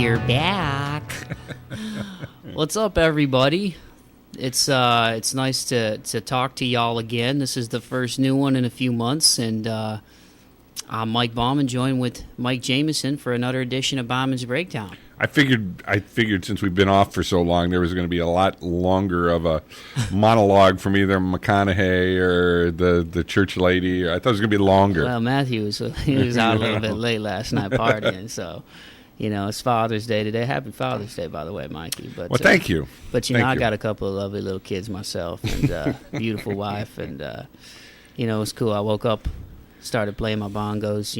we're back. What's up, everybody? It's nice to talk to y'all again. This is the first new one in a few months, and I'm Mike Bauman, joined with Mike Jameson for another edition of Bauman's Breakdown. I figured since we've been off for so long, there was going to be a lot longer of a monologue from either McConaughey or the church lady. I thought it was going to be longer. Well, Matthew was out a little bit late last night partying, so it's Father's Day today. Happy Father's Day, by the way, Mikey. But well, thank you. But I got a couple of lovely little kids myself, and beautiful wife, and it's cool. I woke up, started playing my bongos,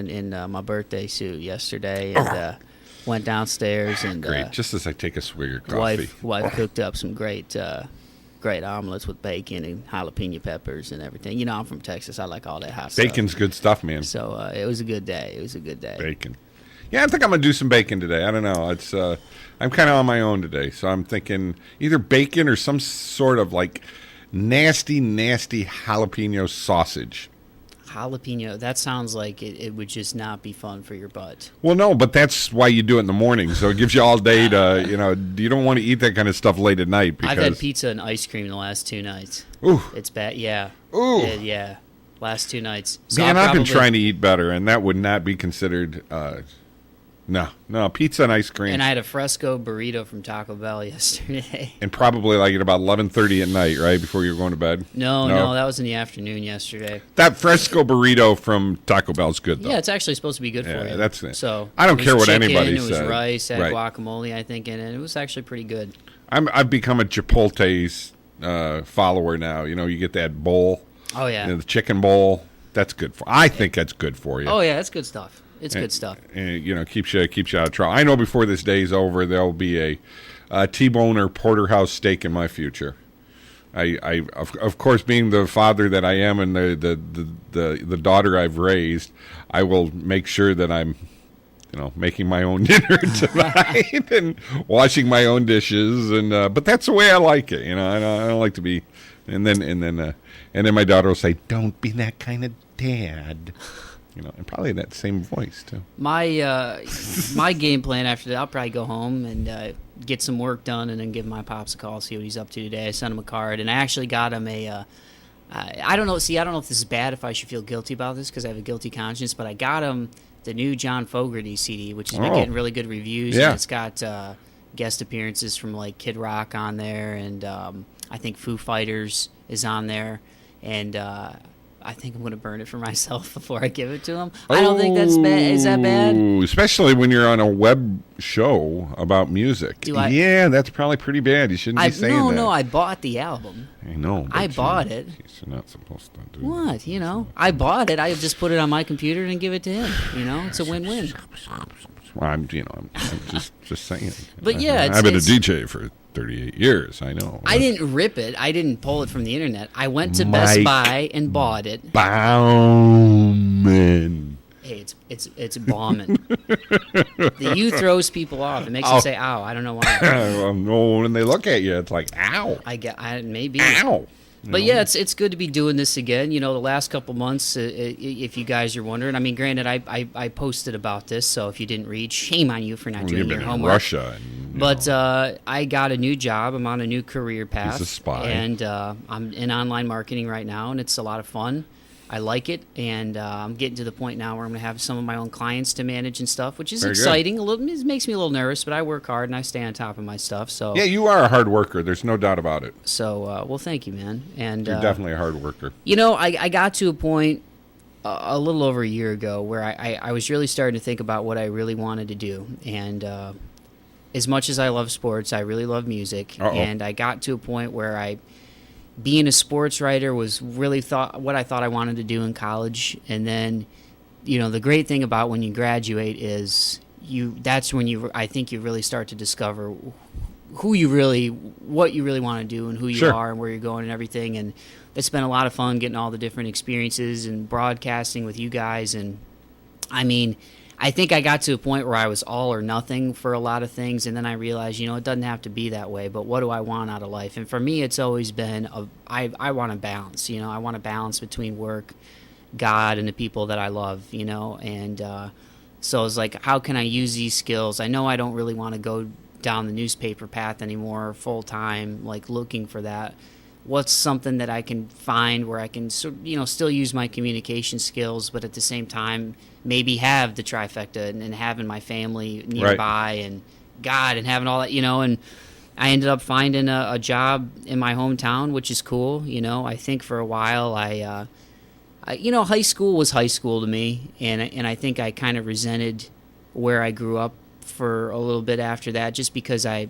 in my birthday suit yesterday, and went downstairs and great. Just as I take a swig of coffee, wife cooked up some great omelets with bacon and jalapeno peppers and everything. I'm from Texas. I like all that hot stuff. Bacon's good stuff, man. So it was a good day. Bacon. Yeah, I think I'm gonna do some bacon today. I don't know. It's I'm kind of on my own today, so I'm thinking either bacon or some sort of like nasty jalapeno sausage. Jalapeno, that sounds like it would just not be fun for your butt. Well, no, but that's why you do it in the morning, so it gives you all day to, you don't want to eat that kind of stuff late at night. Because... I've had pizza and ice cream the last 2 nights. Ooh. It's bad, yeah. Ooh. Yeah, last 2 nights. So I've been trying to eat better, and that would not be considered... No, pizza and ice cream. And I had a fresco burrito from Taco Bell yesterday. And probably like at about 11:30 at night, right, before you were going to bed? No, that was in the afternoon yesterday. That fresco burrito from Taco Bell is good, though. Yeah, it's actually supposed to be good for you. That's it. So I don't care what anybody says. It was rice, had right. guacamole, I think, in it. It was actually pretty good. I've become a Chipotle's follower now. You get that bowl. Oh, yeah. The chicken bowl. That's good for. I think that's good for you. Oh, yeah, that's good stuff. It's good stuff. And, keeps you out of trouble. I know before this day's over, there'll be a T-bone or porterhouse steak in my future. I of course, being the father that I am and the daughter I've raised, I will make sure that I'm, making my own dinner tonight and washing my own dishes. And but that's the way I like it. I don't like to be. And then my daughter will say, "Don't be that kind of dad." And probably that same voice, too. My game plan after that, I'll probably go home and get some work done and then give my pops a call, see what he's up to today. I sent him a card, and I actually got him I don't know if this is bad, if I should feel guilty about this because I have a guilty conscience, but I got him the new John Fogerty CD, which has been getting really good reviews. Yeah. And it's got guest appearances from, like, Kid Rock on there, and I think Foo Fighters is on there, and... I think I'm going to burn it for myself before I give it to him. I don't think that's bad. Is that bad? Especially when you're on a web show about music. Yeah, that's probably pretty bad. You shouldn't be saying that. No, I bought the album. I know. I bought it. You're not supposed to do what? I bought it. I just put it on my computer and give it to him. It's a win-win. Well, I'm just saying. But yeah, I've been a DJ for 38 years. I know. I didn't rip it. I didn't pull it from the internet. I went to Best Buy and bought it. Bauman. Hey, it's Bauman. The U throws people off. It makes them say "ow." I don't know why. No, when they look at you, it's like "ow." Maybe. Ow. But yeah, it's good to be doing this again. The last couple months, if you guys are wondering. I mean, granted, I posted about this, so if you didn't read, shame on you for not doing your homework. Russia. But I got a new job. I'm on a new career path. He's a spy. And I'm in online marketing right now, and it's a lot of fun. I like it, and I'm getting to the point now where I'm going to have some of my own clients to manage and stuff, which is Very exciting. good. It makes me a little nervous, but I work hard and I stay on top of my stuff. So yeah, you are a hard worker. There's no doubt about it. So, well, thank you, man. And you're definitely a hard worker. I got to a point a little over a year ago where I was really starting to think about what I really wanted to do. And as much as I love sports, I really love music. Uh-oh. And I got to a point where being a sports writer was really what I thought I wanted to do in college. And then, the great thing about when you graduate is that's when I think you really start to discover what you really want to do and who you Sure. are and where you're going and everything. And it's been a lot of fun getting all the different experiences and broadcasting with you guys. And I mean, I think I got to a point where I was all or nothing for a lot of things, and then I realized, it doesn't have to be that way, but what do I want out of life? And for me, it's always been, I want to balance, I want to balance between work, God, and the people that I love, and So I was like, how can I use these skills? I know I don't really want to go down the newspaper path anymore full time, like looking for that. What's something that I can find where I can, still use my communication skills, but at the same time maybe have the trifecta and having my family nearby and God and having all that, and I ended up finding a job in my hometown, which is cool. I think for a while high school was high school to me, and I think I kind of resented where I grew up for a little bit after that, just because I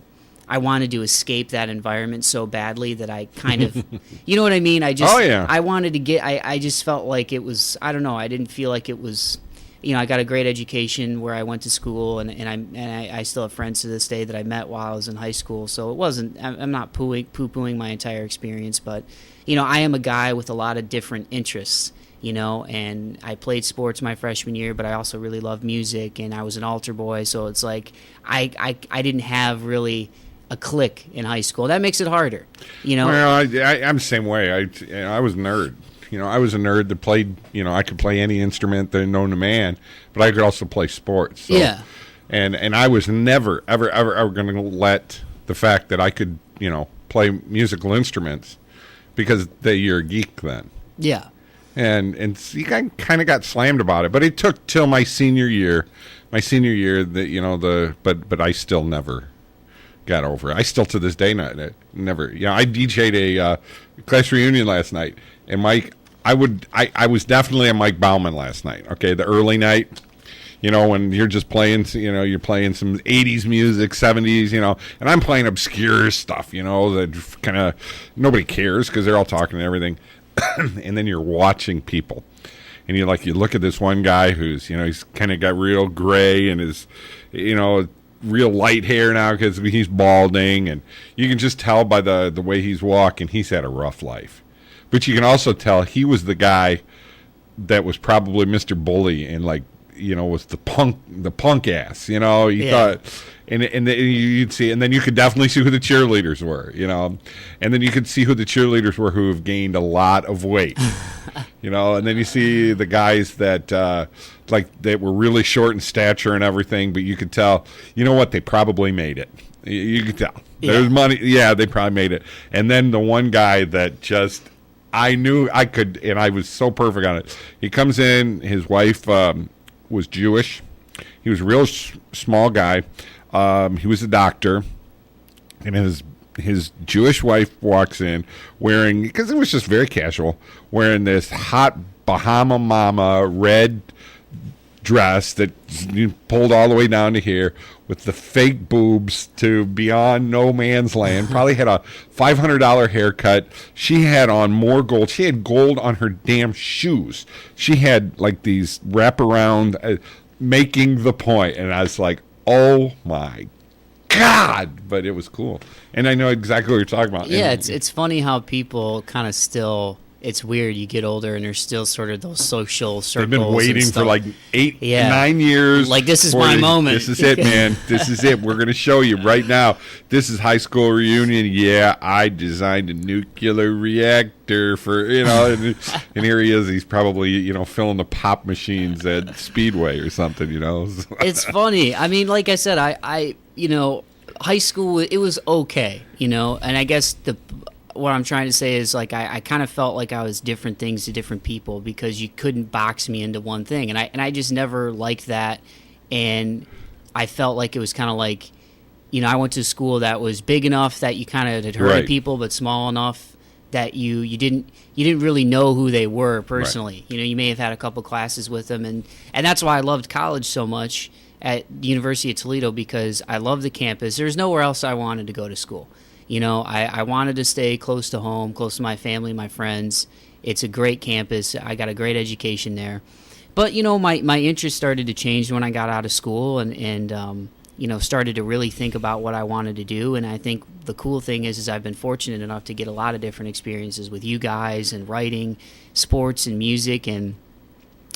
wanted to escape that environment so badly that I kind of, you know what I mean? I wanted to get, I just felt like it was, I don't know, I didn't feel like it was, I got a great education where I went to school, and I still have friends to this day that I met while I was in high school. So it wasn't, I'm not poo-pooing my entire experience, but, I am a guy with a lot of different interests, and I played sports my freshman year, but I also really loved music, and I was an altar boy. So it's like, I didn't have really a clique in high school. That makes it harder, Well, I'm the same way. I was a nerd. I was a nerd that played, I could play any instrument that known to man, but I could also play sports. So, yeah. And I was never, ever, ever, ever going to let the fact that I could, play musical instruments, because you're a geek then. Yeah. And you kind of got slammed about it, but it took till my senior year that, but I still never got over it. I still to this day never. I DJ'd a class reunion last night, and Mike, I was definitely a Mike Bauman last night. Okay, the early night, when you're just playing, you're playing some 80s music, 70s, and I'm playing obscure stuff, that kind of nobody cares because they're all talking and everything, and then you're watching people, and you look at this one guy who's, he's kind of got real gray and is, real light hair now because he's balding, and you can just tell by the way he's walking he's had a rough life. But you can also tell he was the guy that was probably Mr. Bully and was the punk ass, thought, and then you'd see, and then you could definitely see who the cheerleaders were, and then you could see who the cheerleaders were who have gained a lot of weight, and then you see the guys that that were really short in stature and everything, but you could tell, they probably made it. You could tell. There's money. Yeah, they probably made it. And then the one guy that just, I knew I could, and I was so perfect on it. He comes in, his wife was Jewish. He was a real small guy. He was a doctor, and his Jewish wife walks in wearing, because it was just very casual, wearing this hot Bahama Mama red dress that you pulled all the way down to here with the fake boobs to beyond no man's land. Probably had a $500 haircut. She had on more gold. She had gold on her damn shoes. She had these wraparound, making the point, and I was like, oh my God! But it was cool, and I know exactly what you're talking about. Yeah, it's funny how people kind of still. It's weird. You get older, and there's still sort of those social circles. They've been waiting for 9 years. This is my moment. This is it, man. This is it. We're going to show you right now. This is high school reunion. Yeah, I designed a nuclear reactor for, and here he is. He's probably, filling the pop machines at Speedway or something, It's funny. I mean, like I said, I high school, it was okay, and I guess what I'm trying to say is I kind of felt like I was different things to different people because you couldn't box me into one thing, and I just never liked that, and I felt like it was kind of I went to a school that was big enough that you kind of had heard of people, but small enough that you didn't really know who they were personally. Right. You may have had a couple classes with them, and that's why I loved college so much at the University of Toledo, because I loved the campus. There's nowhere else I wanted to go to school. I wanted to stay close to home, close to my family, my friends. It's a great campus. I got a great education there. But, my interest started to change when I got out of school and started to really think about what I wanted to do. And I think the cool thing is I've been fortunate enough to get a lot of different experiences with you guys and writing, sports and music. And,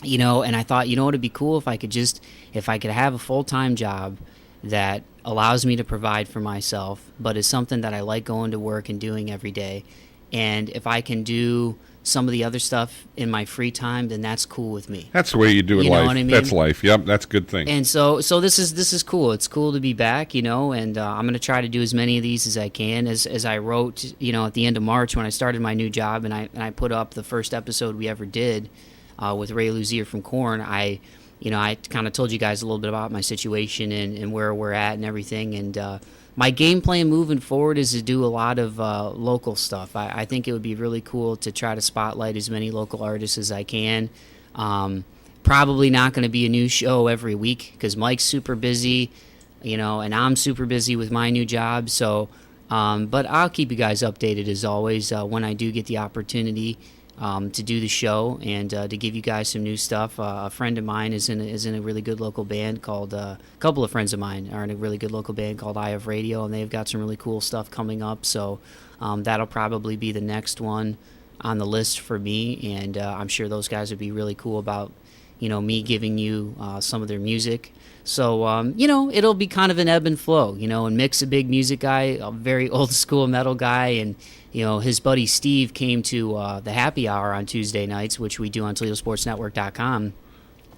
and I thought, it'd be cool if I could have a full-time job that allows me to provide for myself, but is something that I like going to work and doing every day. and if I can do some of the other stuff in my free time, then that's cool with me. That's the way you do it. You know life. what I mean? That's life. Yep, that's a good thing. And so this is cool. It's cool to be back, and I'm going to try to do as many of these as I can. As I wrote, at the end of March when I started my new job, and I put up the first episode we ever did with Ray Luzier from Korn. I kind of told you guys a little bit about my situation and where we're at and everything. And my game plan moving forward is to do a lot of local stuff. I think it would be really cool to try to spotlight as many local artists as I can. Probably not going to be a new show every week because Mike's super busy, and I'm super busy with my new job. So, but I'll keep you guys updated as always when I do get the opportunity to do the show and to give you guys some new stuff. A friend of mine is in a really good local band called a couple of friends of mine are in a really good local band called Eye of Radio, and they've got some really cool stuff coming up. So that'll probably be the next one on the list for me, and I'm sure those guys would be really cool about me giving you some of their music. So, it'll be kind of an ebb and flow, and Mick's a big music guy, a very old school metal guy, and his buddy Steve came to the happy hour on Tuesday nights, which we do on ToledoSportsNetwork.com.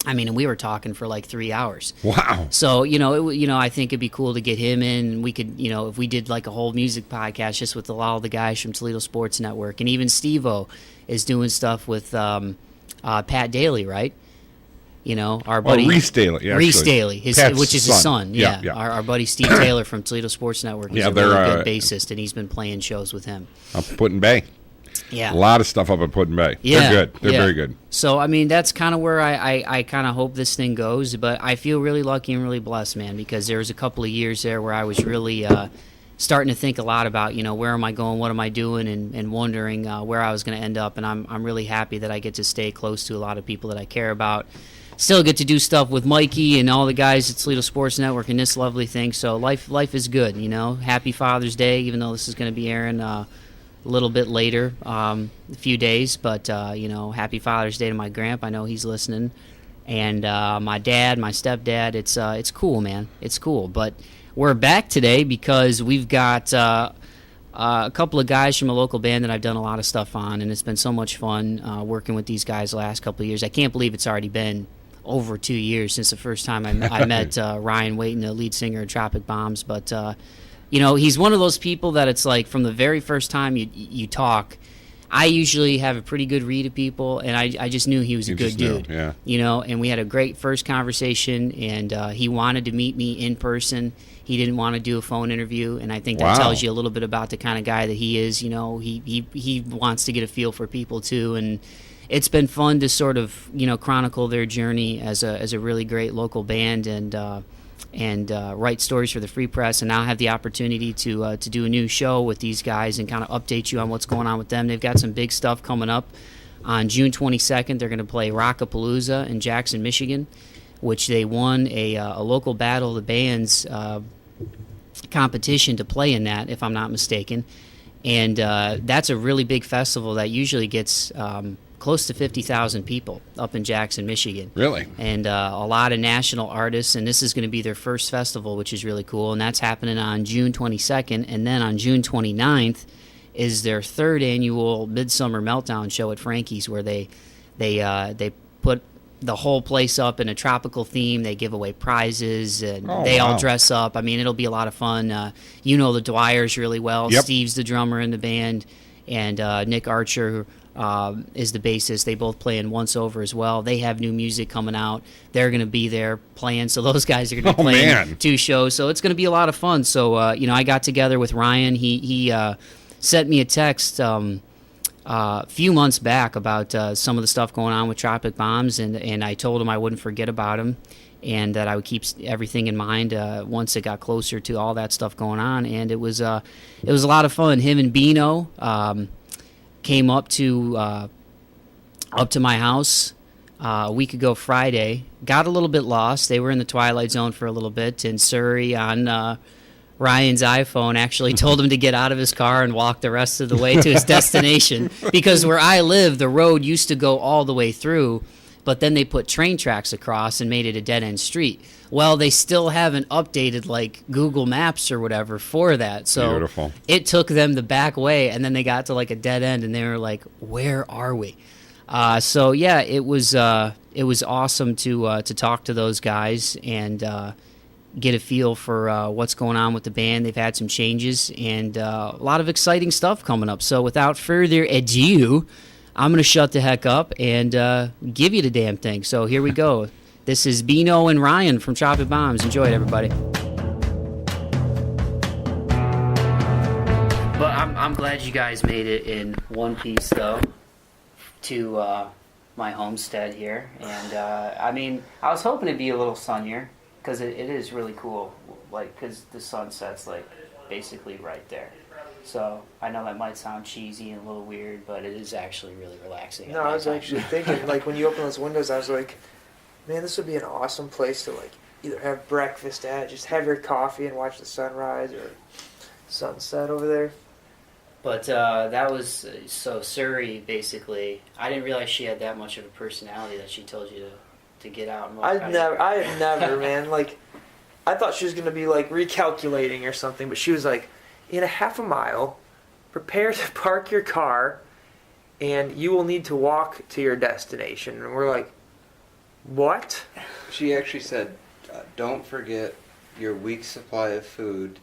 I mean, and we were talking for like 3 hours. Wow. So, I think it'd be cool to get him in. We could, if we did like a whole music podcast just with all the guys from Toledo Sports Network. And even Steve-O is doing stuff with Pat Daly, right? Our buddy Reese Daly, Reese Daly, which is his son. Yeah. Our buddy Steve Taylor from Toledo Sports Network. He's a really good bassist, and he's been playing shows with him. Up at Put-in Bay. Yeah, a lot of stuff up at Put-in Bay. Yeah, they're good. They're very good. So I mean, that's kind of where I kind of hope this thing goes. But I feel really lucky and really blessed, man, because there was a couple of years there where I was really starting to think a lot about where am I going, what am I doing, and wondering where I was going to end up. And I'm really happy that I get to stay close to a lot of people that I care about. Still get to do stuff with Mikey and all the guys at Toledo Sports Network and this lovely thing. So life is good, Happy Father's Day, even though this is going to be airing a little bit later, a few days. But, Happy Father's Day to my grandpa. I know he's listening. And my dad, my stepdad. It's cool, man. It's cool. But we're back today because we've got a couple of guys from a local band that I've done a lot of stuff on. And it's been so much fun working with these guys the last couple of years. I can't believe it's already been over 2 years since the first time I met Ryan Wayton, the lead singer of Tropic Bombs. But, he's one of those people that it's like from the very first time you talk, I usually have a pretty good read of people, and I just knew he was a good dude. Yeah. And we had a great first conversation, and he wanted to meet me in person. He didn't want to do a phone interview, and I think that tells you a little bit about the kind of guy that he is. He wants to get a feel for people too, and it's been fun to sort of chronicle their journey as a really great local band and write stories for the Free Press, and now have the opportunity to do a new show with these guys and kind of update you on what's going on with them. They've got some big stuff coming up. On June 22nd, they're going to play Rockapalooza in Jackson, Michigan, which they won a local Battle of the Bands competition to play in that, if I'm not mistaken. And that's a really big festival that usually gets close to 50,000 people up in Jackson, Michigan. Really? And a lot of national artists, and this is going to be their first festival, which is really cool, and that's happening on June 22nd, and then on June 29th is their third annual Midsummer Meltdown show at Frankie's, where they put the whole place up in a tropical theme. They give away prizes, and all dress up. I mean, it'll be a lot of fun. The Dwyers really well. Yep. Steve's the drummer in the band, and Nick Archer is the bassist. They both play in Once Over as well. They have new music coming out. They're going to be there playing, so those guys are going to be playing 2 shows. So it's going to be a lot of fun. So, I got together with Ryan. He sent me a text a few months back about some of the stuff going on with Tropic Bombs, and I told him I wouldn't forget about him and that I would keep everything in mind once it got closer to all that stuff going on. And it was a lot of fun. Him and Beano came up to my house a week ago Friday. Got a little bit lost. They were in the Twilight Zone for a little bit, and Surrey on Ryan's iPhone actually told him to get out of his car and walk the rest of the way to his destination, because where I live, the road used to go all the way through, but then they put train tracks across and made it a dead-end street. Well, they still haven't updated like Google Maps or whatever for that. So Beautiful. It took them the back way, and then they got to like a dead end, and they were like, "Where are we?" So yeah, it was awesome to talk to those guys and get a feel for what's going on with the band. They've had some changes and a lot of exciting stuff coming up. So without further ado, I'm going to shut the heck up and give you the damn thing. So here we go. This is Beano and Ryan from Tropic Bombs. Enjoy it, everybody. But I'm glad you guys made it in one piece, though, to my homestead here. And, I mean, I was hoping it'd be a little sunnier, because it is really cool, like, because the sun sets, like, basically right there. So I know that might sound cheesy and a little weird, but it is actually really relaxing. No, I was actually thinking, like, when you open those windows, I was like, man, this would be an awesome place to, like, either have breakfast at, just have your coffee and watch the sunrise or sunset over there. But that was, so Surrey, basically, I didn't realize she had that much of a personality that she told you to get out and walk. I had never, man, like, I thought she was going to be, like, recalculating or something, but she was like, in a half a mile, prepare to park your car, and you will need to walk to your destination. And we're like, what? She actually said, don't forget your week's supply of food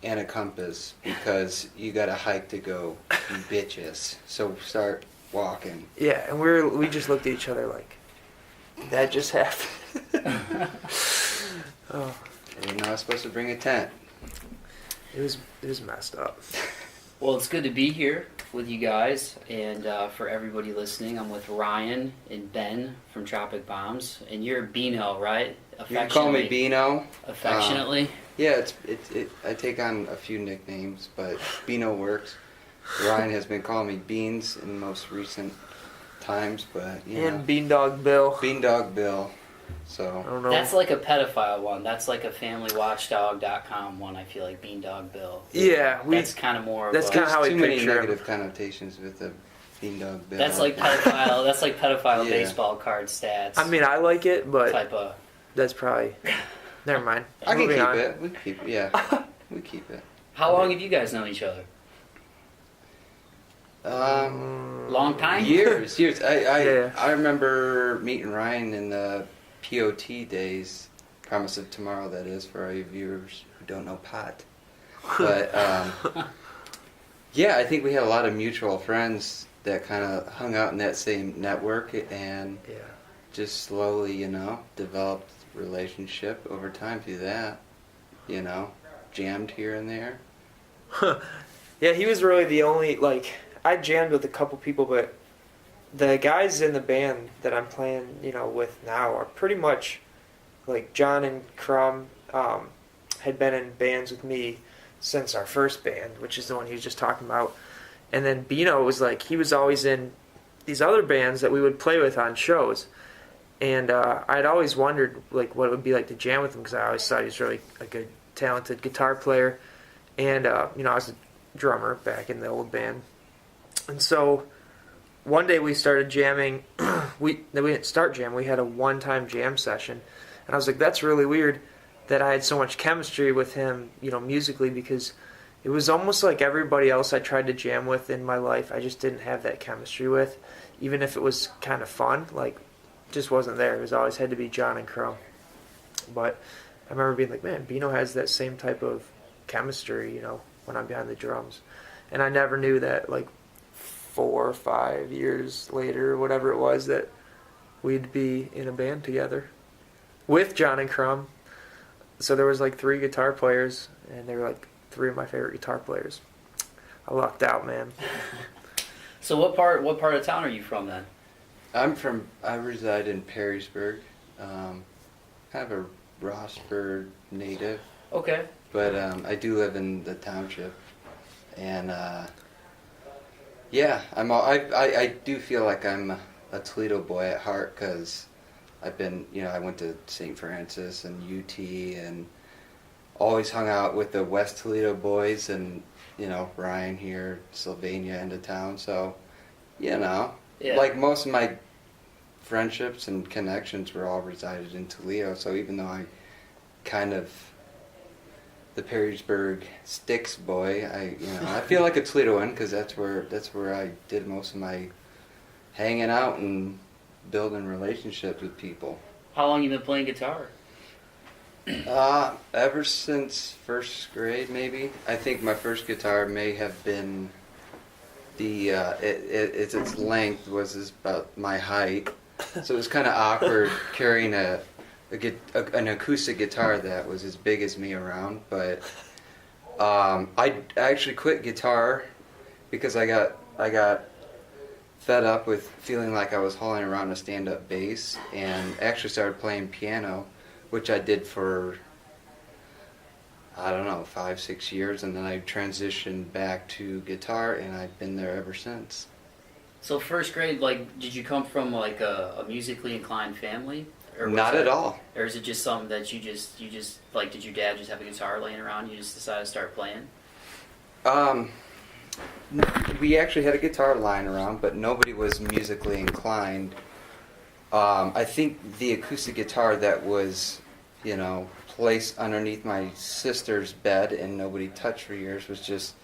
and a compass, because you got a hike to go, you bitches. So start walking. Yeah, and we just looked at each other like, did that just happen? Oh. I didn't know I was supposed to bring a tent. It was messed up. Well, it's good to be here with you guys, and for everybody listening, I'm with Ryan and Ben from Tropic Bombs, and you're Beano, right? You can call me Beano. Affectionately? Yeah, I take on a few nicknames, but Beano works. Ryan has been calling me Beans in most recent times, but you know. And Beandog Bill. Beandog Bill. I So don't know. That's like a pedophile one. That's like a familywatchdog.com one, I feel like, Beandog Bill. Yeah, that's kind of more that's of kind of how we too many picture him. negative connotations with the Beandog Bill. That's like pedophile. That's like pedophile Yeah. baseball card stats. I mean, I like it, but type of. that's probably. Never mind. I can Moving keep on. it. We keep it. Yeah, we keep it. How long have you guys known each other? Long time. Years. Yeah. I remember meeting Ryan in the POT days. Promise of Tomorrow, that is, for all you viewers who don't know pot. But yeah, I think we had a lot of mutual friends that kind of hung out in that same network, and Yeah. just slowly, developed relationship over time through that. Jammed here and there. Yeah, he was really the only, like, I jammed with a couple people, but the guys in the band that I'm playing, with now are pretty much, like, John and Crumb had been in bands with me since our first band, which is the one he was just talking about. And then Beano was like, he was always in these other bands that we would play with on shows. And I'd always wondered, like, what it would be like to jam with him, because I always thought he was really a good, talented guitar player. And, I was a drummer back in the old band. And so one day we started jamming. We didn't start jamming. We had a one-time jam session. And I was like, that's really weird that I had so much chemistry with him, musically, because it was almost like everybody else I tried to jam with in my life, I just didn't have that chemistry with. Even if it was kind of fun, like, just wasn't there. It was always had to be John and Crumb. But I remember being like, man, Beano has that same type of chemistry, when I'm behind the drums. And I never knew that, like, 4 or 5 years later, whatever it was, that we'd be in a band together with John and Crumb. So there was like 3 guitar players, and they were like 3 of my favorite guitar players. I lucked out, man. So what part of town are you from then? I reside in Perrysburg, kind of a Rossburg native. Okay. But I do live in the township, and yeah, I do feel like I'm a Toledo boy at heart, because I've been, I went to St. Francis and UT, and always hung out with the West Toledo boys, and Ryan here, Sylvania, end of town. So, Yeah. like most of my friendships and connections were all resided in Toledo. So even though I kind of the Perrysburg Sticks boy, I feel like a Toledoan because that's where I did most of my hanging out and building relationships with people. How long you been playing guitar? Ever since first grade, maybe. I think my first guitar may have been its length was about my height, so it was kind of awkward carrying an acoustic guitar that was as big as me around. But I actually quit guitar because I got fed up with feeling like I was hauling around a stand-up bass, and actually started playing piano, which I did for, I don't know, 5-6 years, and then I transitioned back to guitar, and I've been there ever since. So first grade, like, did you come from like a musically inclined family? Or Not at all. Or is it just something that you just like? Did your dad just have a guitar laying around? You just decided to start playing? We actually had a guitar lying around, but nobody was musically inclined. I think the acoustic guitar that was, placed underneath my sister's bed and nobody touched for years was just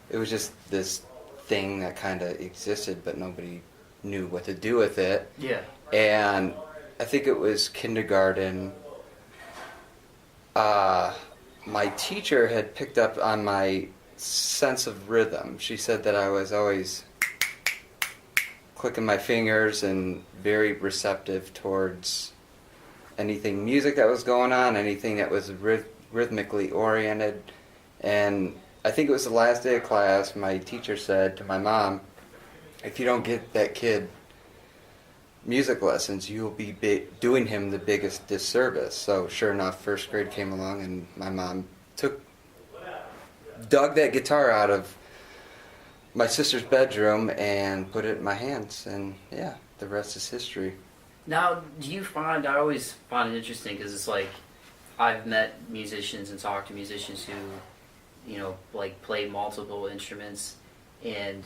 this thing that kind of existed, but nobody knew what to do with it. Yeah. And I think it was kindergarten. My teacher had picked up on my sense of rhythm. She said that I was always clicking my fingers and very receptive towards anything music that was going on, anything that was rhythmically oriented. And I think it was the last day of class, my teacher said to my mom, if you don't get that kid music lessons, you'll be doing him the biggest disservice. So sure enough, first grade came along and my mom dug that guitar out of my sister's bedroom and put it in my hands, and yeah, the rest is history. Now, I always find it interesting because it's like, I've met musicians and talked to musicians who, like play multiple instruments, and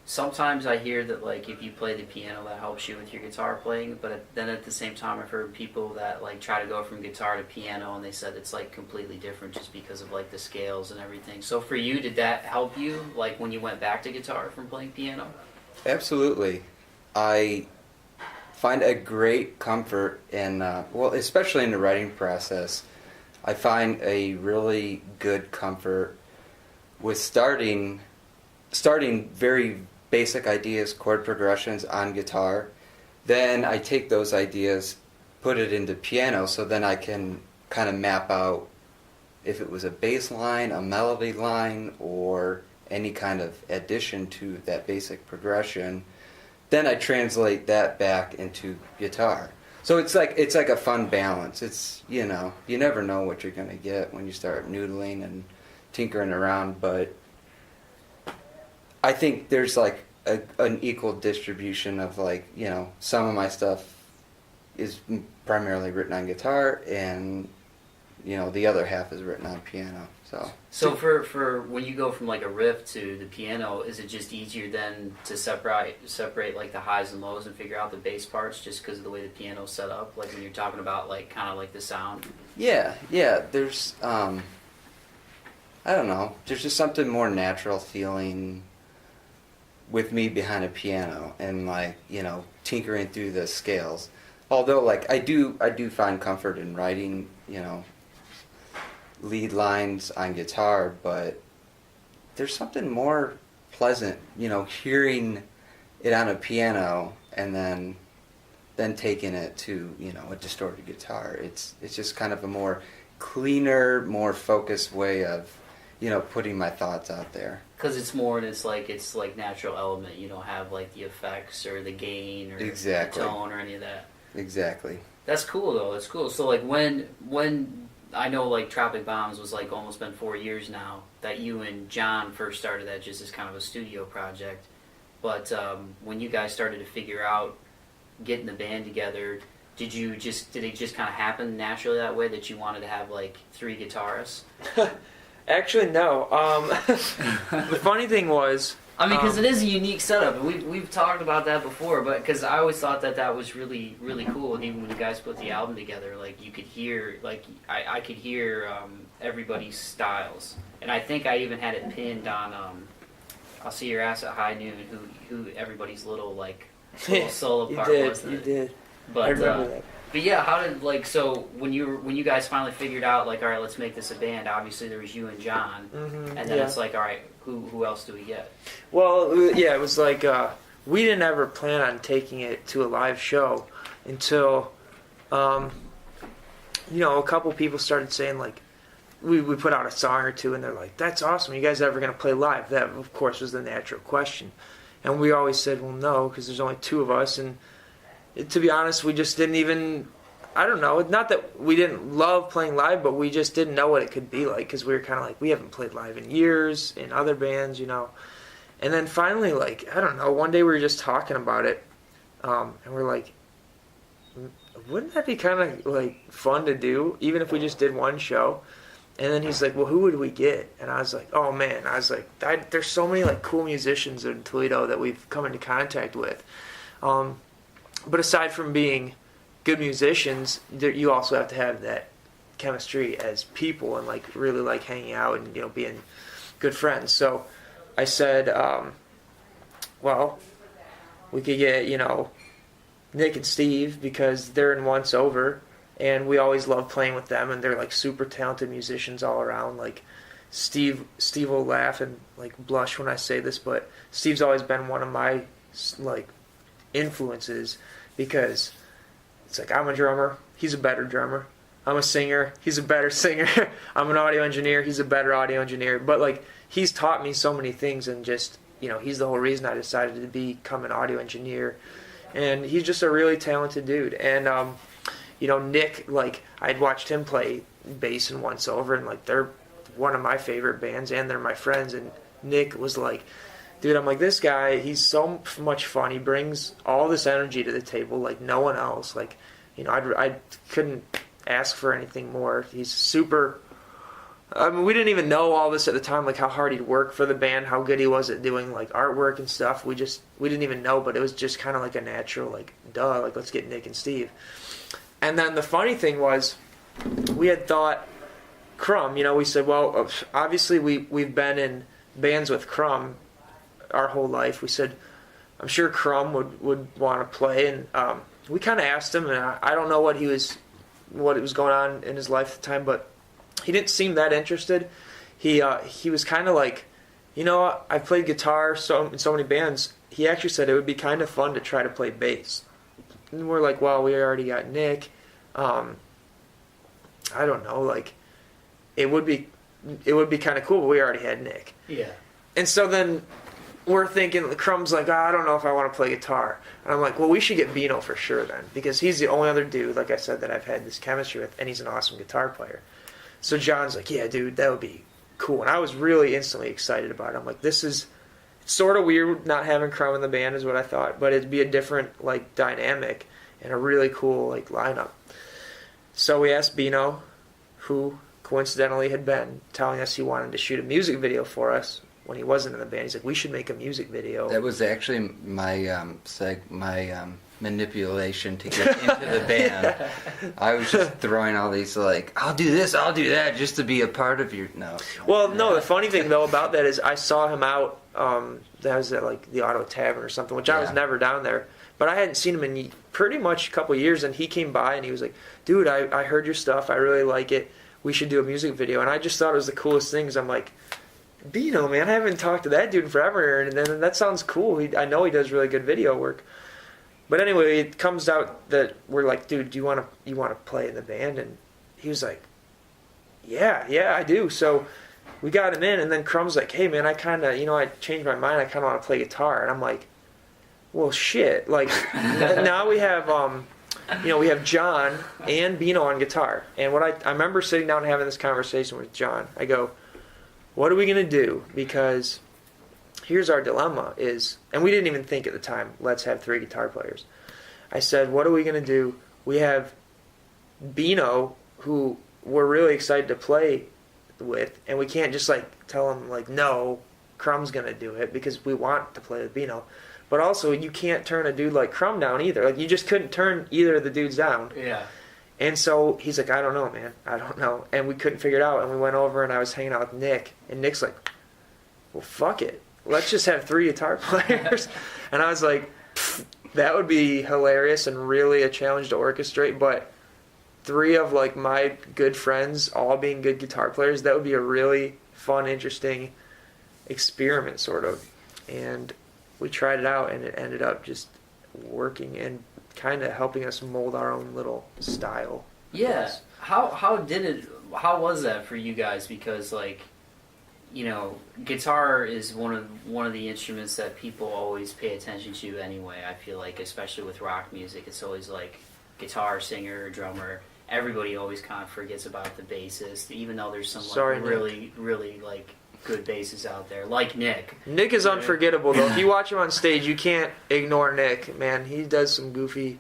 sometimes I hear that like if you play the piano that helps you with your guitar playing, but then at the same time I've heard people that like try to go from guitar to piano and they said it's like completely different just because of like the scales and everything. So for you, did that help you like when you went back to guitar from playing piano? Absolutely. I find a great comfort in, especially in the writing process, I find a really good comfort with starting very basic ideas, chord progressions on guitar. Then I take those ideas, put it into piano, so then I can kind of map out if it was a bass line, a melody line, or any kind of addition to that basic progression. Then I translate that back into guitar. So it's like a fun balance. It's, you never know what you're going to get when you start noodling and tinkering around, but I think there's like an equal distribution of like, some of my stuff is primarily written on guitar and, the other half is written on piano. So for when you go from like a riff to the piano, is it just easier then to separate like the highs and lows and figure out the bass parts just because of the way the piano's set up? Like when you're talking about like kind of like the sound? Yeah. There's, I don't know. There's just something more natural feeling with me behind a piano and like, tinkering through the scales. Although like I do find comfort in writing, lead lines on guitar, but there's something more pleasant, hearing it on a piano and then taking it to, a distorted guitar. It's just kind of a more cleaner, more focused way of, putting my thoughts out there. Because it's more, and it's like natural element. You don't have like the effects or the gain or exactly. the tone or any of that. Exactly. That's cool though. That's cool. So like when I know like Tropic Bombs was like almost been 4 years now that you and John first started that just as kind of a studio project. But when you guys started to figure out getting the band together, did it just kind of happen naturally that way that you wanted to have like 3 guitarists? Actually, no. The funny thing was, I mean, because it is a unique setup, and we've talked about that before. But because I always thought that was really really cool, and even when you guys put the album together, like you could hear, like I could hear everybody's styles, and I think I even had it pinned on I'll See Your Ass at High Noon, who everybody's little solo part was. You did. But I remember that. But yeah, how did so when you guys finally figured out all right, let's make this a band. Obviously, there was you and John, and then it's all right, who else do we get? Well, yeah, it was we didn't ever plan on taking it to a live show until, a couple people started saying we put out a song or two, and they're like, "That's awesome! You guys ever gonna play live?" That, of course, was the natural question, and we always said, "Well, no," because there's only two of us, and to be honest, we just didn't even. I don't know. Not that we didn't love playing live, but we just didn't know what it could be like because we were kind of we haven't played live in years in other bands, And then finally, I don't know, one day we were just talking about it, and we're like, wouldn't that be kind of fun to do, even if we just did one show? And then he's like, well, who would we get? And I was like, oh man, there's so many cool musicians in Toledo that we've come into contact with. But aside from being good musicians, you also have to have that chemistry as people and really hanging out and being good friends. So I said, well, we could get Nick and Steve because they're in Once Over, and we always love playing with them, and they're super talented musicians all around. Steve will laugh and blush when I say this, but Steve's always been one of my influences because it's I'm a drummer, he's a better drummer. I'm a singer, he's a better singer. I'm an audio engineer, he's a better audio engineer. But he's taught me so many things, and just he's the whole reason I decided to become an audio engineer. And he's just a really talented dude. And Nick, I'd watched him play bass in Once Over, and they're one of my favorite bands, and they're my friends. And Nick was dude, I'm this guy, he's so much fun. He brings all this energy to the table like no one else. I couldn't ask for anything more. He's super. I mean, we didn't even know all this at the time, how hard he'd work for the band, how good he was at doing artwork and stuff. We didn't even know, but it was just kind of a natural, duh, let's get Nick and Steve. And then the funny thing was, we had thought Crumb. We said, well, obviously we've been in bands with Crumb our whole life. We said, I'm sure Crumb would want to play, and we kind of asked him, and I don't know what was going on in his life at the time, but he didn't seem that interested. He was kind of I've played guitar in so many bands. He actually said it would be kind of fun to try to play bass. And we're like, well, we already got Nick. I don't know, it would be kind of cool, but we already had Nick. Yeah. And so then we're thinking, Crumb's I don't know if I want to play guitar. And I'm like, well, we should get Beano for sure then, because he's the only other dude, like I said, that I've had this chemistry with, and he's an awesome guitar player. So John's like, yeah, dude, that would be cool. And I was really instantly excited about it. I'm like, this is sort of weird not having Crumb in the band is what I thought, but it'd be a different dynamic and a really cool lineup. So we asked Beano, who coincidentally had been telling us he wanted to shoot a music video for us when he wasn't in the band. He's like, we should make a music video. That was actually my manipulation to get into the band. I was just throwing all these I'll do this, I'll do that, just to be a part of your. No. Well, no. The funny thing though about that is I saw him out. That was at the Auto Tavern or something, which I was never down there. But I hadn't seen him in pretty much a couple of years, and he came by and he was like, dude, I heard your stuff, I really like it. We should do a music video. And I just thought it was the coolest thing, because I'm like, Beano, man, I haven't talked to that dude in forever, and then that sounds cool. I know he does really good video work. But anyway, it comes out that we're like, dude, do you want to play in the band? And he was like, yeah, I do. So we got him in, and then Crumb's like, hey, man, I kind of, I changed my mind. I kind of want to play guitar. And I'm like, well, shit. Now we have, we have John and Beano on guitar. And what I remember sitting down and having this conversation with John. I go, what are we going to do? Because here's our dilemma is, and we didn't even think at the time, let's have 3 guitar players. I said, what are we going to do? We have Beano, who we're really excited to play with, and we can't just tell him no, Crum's gonna do it because we want to play with Beano. But also, you can't turn a dude like Crumb down either. Like, you just couldn't turn either of the dudes down. Yeah. And so he's like, I don't know, man. I don't know. And we couldn't figure it out. And we went over, and I was hanging out with Nick. And Nick's like, well, fuck it. Let's just have 3 guitar players. And I was like, that would be hilarious and really a challenge to orchestrate. But 3 of, like, my good friends all being good guitar players, that would be a really fun, interesting experiment, sort of. And we tried it out, and it ended up just working and kind of helping us mold our own little style. Yeah. How was that for you guys? Because, like, you know, guitar is one of the instruments that people always pay attention to anyway. I feel like, especially with rock music, it's always like guitar, singer, drummer. Everybody always kind of forgets about the bassist, even though there's some really like good bassists out there, like Nick. Nick is unforgettable, though. If you watch him on stage, you can't ignore Nick, man. He does some goofy,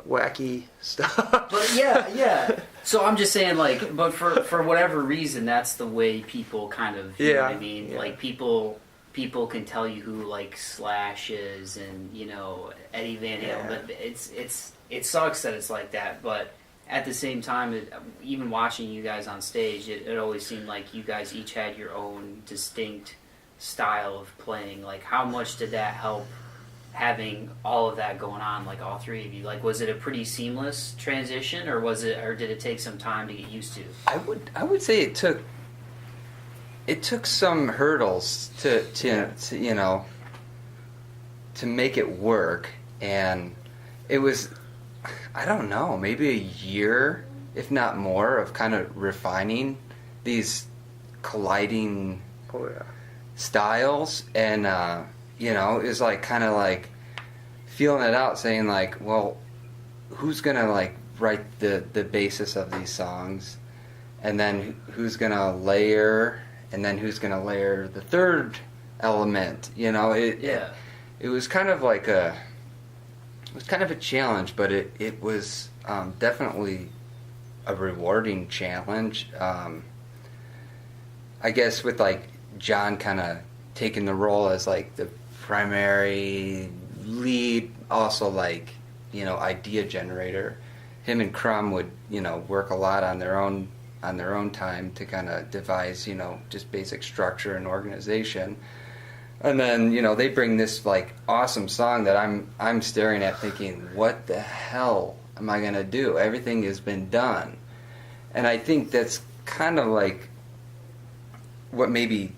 wacky stuff. But yeah. So I'm just saying, like, but for whatever reason, that's the way people kind of, you know what I mean? Yeah. Like, people can tell you who, like, Slash is and, you know, Eddie Van Halen, but it sucks that it's like that, but at the same time, even watching you guys on stage, it always seemed like you guys each had your own distinct style of playing. Like, how much did that help having all of that going on, like all 3 of you? Like, was it a pretty seamless transition, or did it take some time to get used to? I would say it took some hurdles to you know, to make it work, and it was, I don't know, maybe a year, if not more, of kind of refining these colliding styles, and you know, it was like kind of like feeling it out, saying like, well, who's gonna like write the basis of these songs, and then who's gonna layer, and then who's gonna layer the third element, you know? It was kind of like a challenge, but it was definitely a rewarding challenge. I guess with like John kind of taking the role as like the primary lead, also like, you know, idea generator. Him and Crumb would, you know, work a lot on their own time to kind of devise, you know, just basic structure and organization. And then, you know, they bring this like awesome song that I'm staring at thinking, what the hell am I gonna do? Everything has been done. And I think that's kind of like what maybe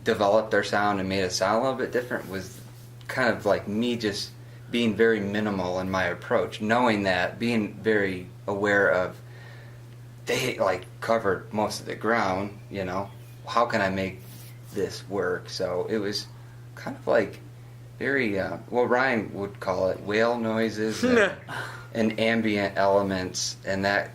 developed our sound and made us sound a little bit different, was kind of like me just being very minimal in my approach, knowing that, being very aware of, they like covered most of the ground, you know, how can I make this work? So it was kind of like very well, Ryan would call it whale noises and ambient elements, and that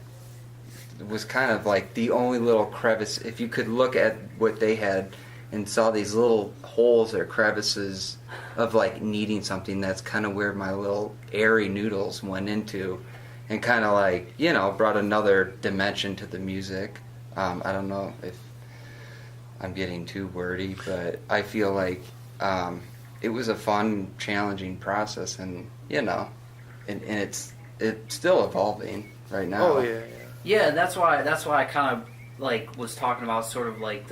was kind of like the only little crevice. If you could look at what they had and saw these little holes or crevices of like needing something, that's kind of where my little airy noodles went into, and kind of like, you know, brought another dimension to the music. I don't know if I'm getting too wordy, but I feel like it was a fun, challenging process, and you know, and it's still evolving right now. Oh yeah. Yeah, that's why I kind of like was talking about sort of like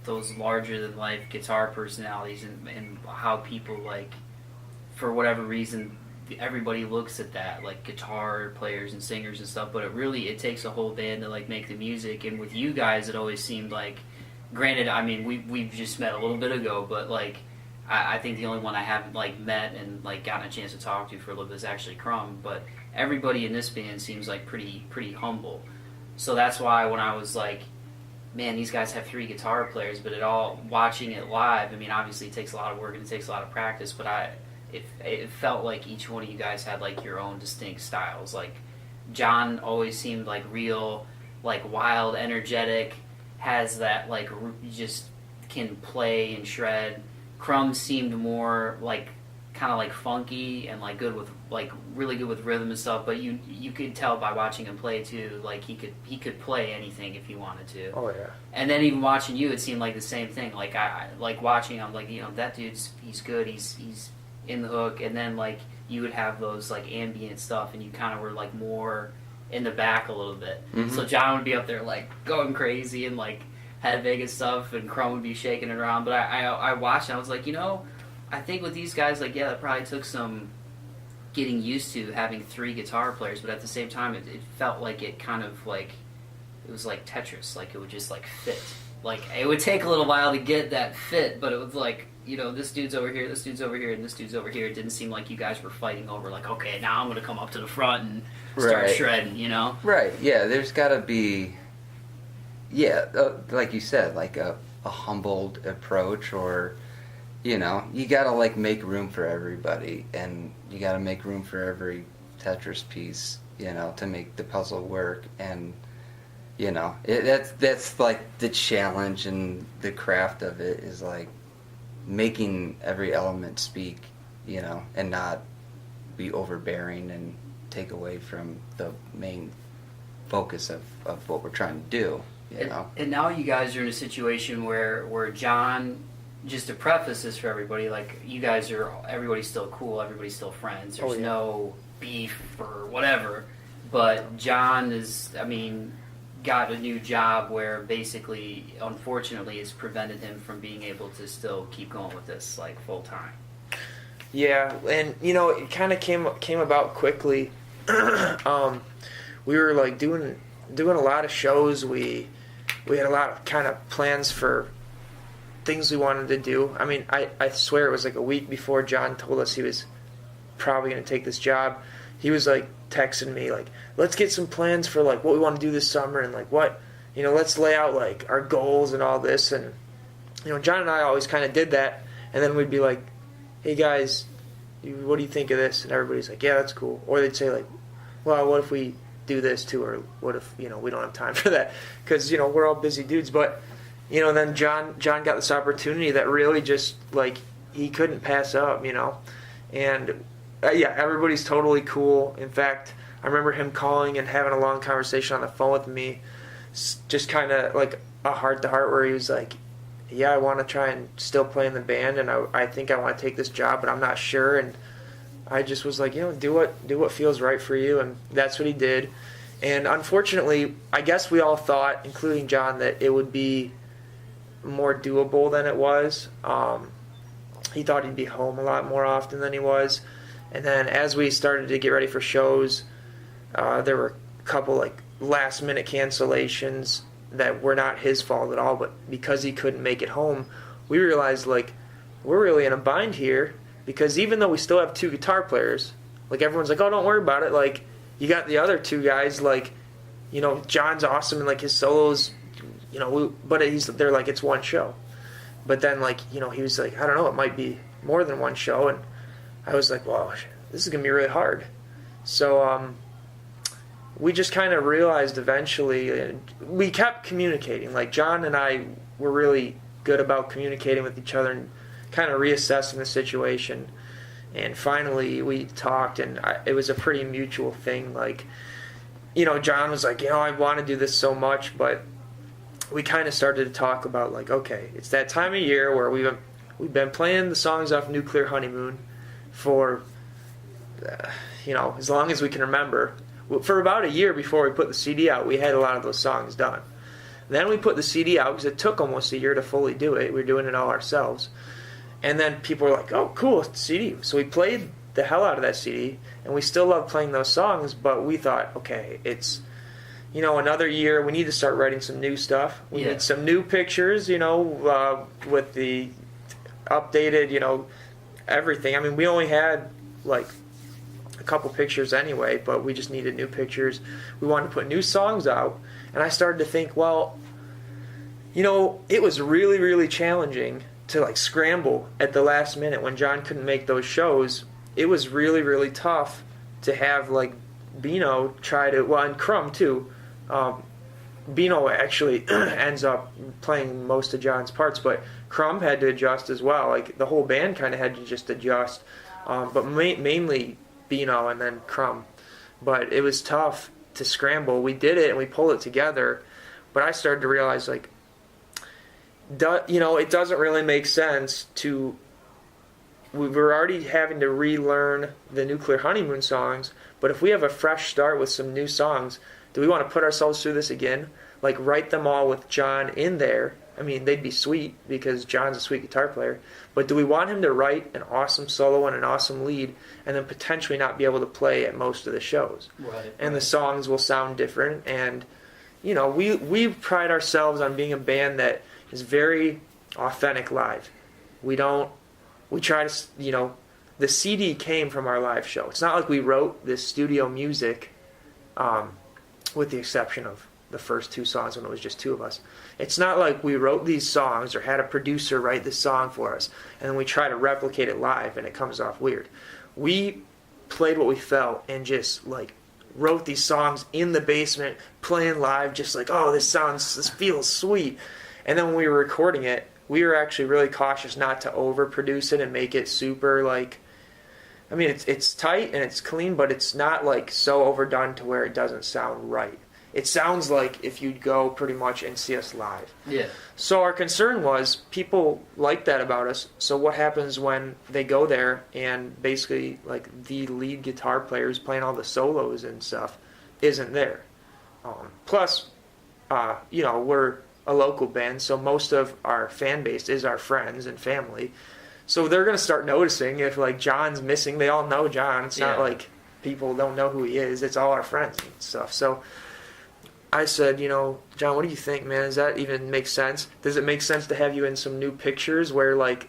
those larger than life guitar personalities, and how people, like, for whatever reason, everybody looks at that, like guitar players and singers and stuff, but it takes a whole band to like make the music. And with you guys, it always seemed like, granted, I mean, we've just met a little bit ago, but like I think the only one I haven't like met and like gotten a chance to talk to for a little bit is actually Crumb. But everybody in this band seems like pretty humble. So that's why when I was like, man, these guys have 3 guitar players, but watching it live, I mean, obviously it takes a lot of work and it takes a lot of practice, but it felt like each one of you guys had like your own distinct styles. Like John always seemed like real, like wild, energetic, has that like just can play and shred. Crumb seemed more like kind of like funky and like good with like really good with rhythm and stuff. But you could tell by watching him play too, like he could play anything if he wanted to. Oh yeah. And then even watching you, it seemed like the same thing. Like I like watching him, like that dude's he's good. He's in the hook, and then like you would have those like ambient stuff, and you kind of were like more in the back a little bit. Mm-hmm. So John would be up there like going crazy and like head big and stuff, and Chrome would be shaking it around. But I watched and I was like, I think with these guys, like, yeah, it probably took some getting used to having 3 guitar players, but at the same time, it felt like it kind of like, it was like Tetris, like it would just like fit. Like, it would take a little while to get that fit, but it was like, this dude's over here, this dude's over here, and this dude's over here. It didn't seem like you guys were fighting over, like, okay, now I'm going to come up to the front and start shredding, Right, yeah, there's got to be, like you said, like a humbled approach, or, you got to, like, make room for everybody, and you got to make room for every Tetris piece, to make the puzzle work, and, that's, like, the challenge and the craft of it is, like, making every element speak, and not be overbearing and take away from the main focus of what we're trying to do, And now you guys are in a situation where John, just to preface this for everybody, like, you guys everybody's still cool, everybody's still friends, there's no beef or whatever, but John got a new job where basically, unfortunately, it's prevented him from being able to still keep going with this, like, full time. Yeah, and it kind of came about quickly. We were like doing a lot of shows. We had a lot of kind of plans for things we wanted to do. I mean, I swear it was like a week before John told us he was probably going to take this job. He was like texting me like, let's get some plans for like what we want to do this summer, and like what, let's lay out like our goals and all this. And John and I always kind of did that, and then we'd be like, hey guys, what do you think of this? And everybody's like, yeah, that's cool. Or they'd say like, well, what if we do this too? Or what if we don't have time for that, because we're all busy dudes. But then John got this opportunity that really just like he couldn't pass up, and everybody's totally cool. In fact, I remember him calling and having a long conversation on the phone with me, just kind of like a heart-to-heart, where he was like, yeah, I want to try and still play in the band, and I think I want to take this job, but I'm not sure. And I just was like, do what feels right for you, and that's what he did. And unfortunately, I guess we all thought, including John, that it would be more doable than it was. He thought he'd be home a lot more often than he was. And then as we started to get ready for shows, there were a couple like last-minute cancellations that were not his fault at all, but because he couldn't make it home, we realized like we're really in a bind here, because even though we still have 2 guitar players, like everyone's like, oh, don't worry about it, like you got the other 2 guys, like John's awesome and like his solos, but they're like, it's one show. But then like he was like, I don't know, it might be more than one show. And I was like, well, this is gonna be really hard. So we just kind of realized eventually, we kept communicating. Like John and I were really good about communicating with each other and kind of reassessing the situation. And finally we talked, and it was a pretty mutual thing. Like, John was like, I want to do this so much, but we kind of started to talk about like, okay, it's that time of year where we've been playing the songs off Nuclear Honeymoon for as long as we can remember. For about a year before we put the CD out, we had a lot of those songs done. Then we put the CD out because it took almost a year to fully do it. We were doing it all ourselves. And then people were like, oh, cool, it's a CD. So we played the hell out of that CD, and we still love playing those songs, but we thought, okay, it's, another year, we need to start writing some new stuff. We need some new pictures, with the updated, everything. I mean, we only had, like, a couple pictures anyway, but we just needed new pictures. We wanted to put new songs out, and I started to think, well, it was really, really challenging to like scramble at the last minute when John couldn't make those shows. It was really, really tough to have like Beano try to, and Crumb too. Beano actually ends up playing most of John's parts, but Crumb had to adjust as well. Like the whole band kind of had to just adjust. but mainly Beano and then Crumb. But it was tough to scramble. We did it and we pulled it together, but I started to realize, like, it doesn't really make sense to. We were already having to relearn the Nuclear Honeymoon songs, but if we have a fresh start with some new songs, do we want to put ourselves through this again? Like, write them all with John in there. I mean, they'd be sweet because John's a sweet guitar player, but do we want him to write an awesome solo and an awesome lead and then potentially not be able to play at most of the shows? Right. And the songs will sound different, and we pride ourselves on being a band that is very authentic live. We try to, the CD came from our live show. It's not like we wrote this studio music, with the exception of the first 2 songs when it was just 2 of us. It's not like we wrote these songs or had a producer write this song for us, and then we try to replicate it live and it comes off weird. We played what we felt and just, like, wrote these songs in the basement, playing live, just like, oh, this feels sweet. And then when we were recording it, we were actually really cautious not to overproduce it and make it super, like, I mean, it's tight and it's clean, but it's not, like, so overdone to where it doesn't sound right. It sounds like if you'd go pretty much and see us live. Yeah. So our concern was people like that about us. So what happens when they go there and basically, like, the lead guitar player who's playing all the solos and stuff isn't there? Plus, we're a local band, so most of our fan base is our friends and family. So they're going to start noticing if, like, John's missing. They all know John. It's not like people don't know who he is. It's all our friends and stuff. So I said, John, what do you think, man? Does that even make sense? Does it make sense to have you in some new pictures where, like,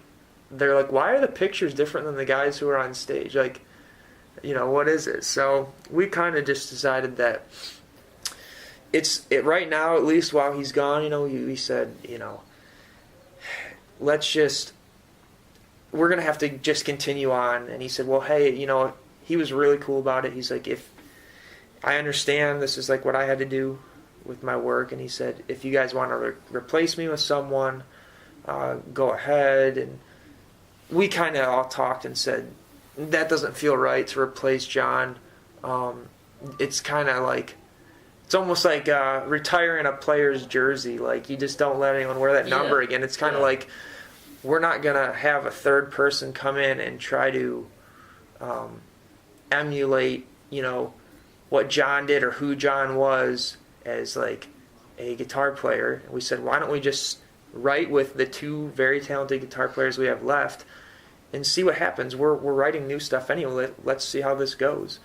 they're like, why are the pictures different than the guys who are on stage? Like, what is it? So we kind of just decided that right now, at least while he's gone, we said, we're going to have to just continue on. And he said, well, hey, he was really cool about it. He's like, if I understand this is, like, what I had to do with my work. And he said, if you guys want to replace me with someone, go ahead. And we kind of all talked and said, that doesn't feel right to replace John. It's kind of like, it's almost like retiring a player's jersey. Like, you just don't let anyone wear that number again. It's kind of like, we're not going to have a third person come in and try to emulate, what John did or who John was as, like, a guitar player. And we said, why don't we just write with the 2 very talented guitar players we have left and see what happens. We're writing new stuff anyway. Let's see how this goes.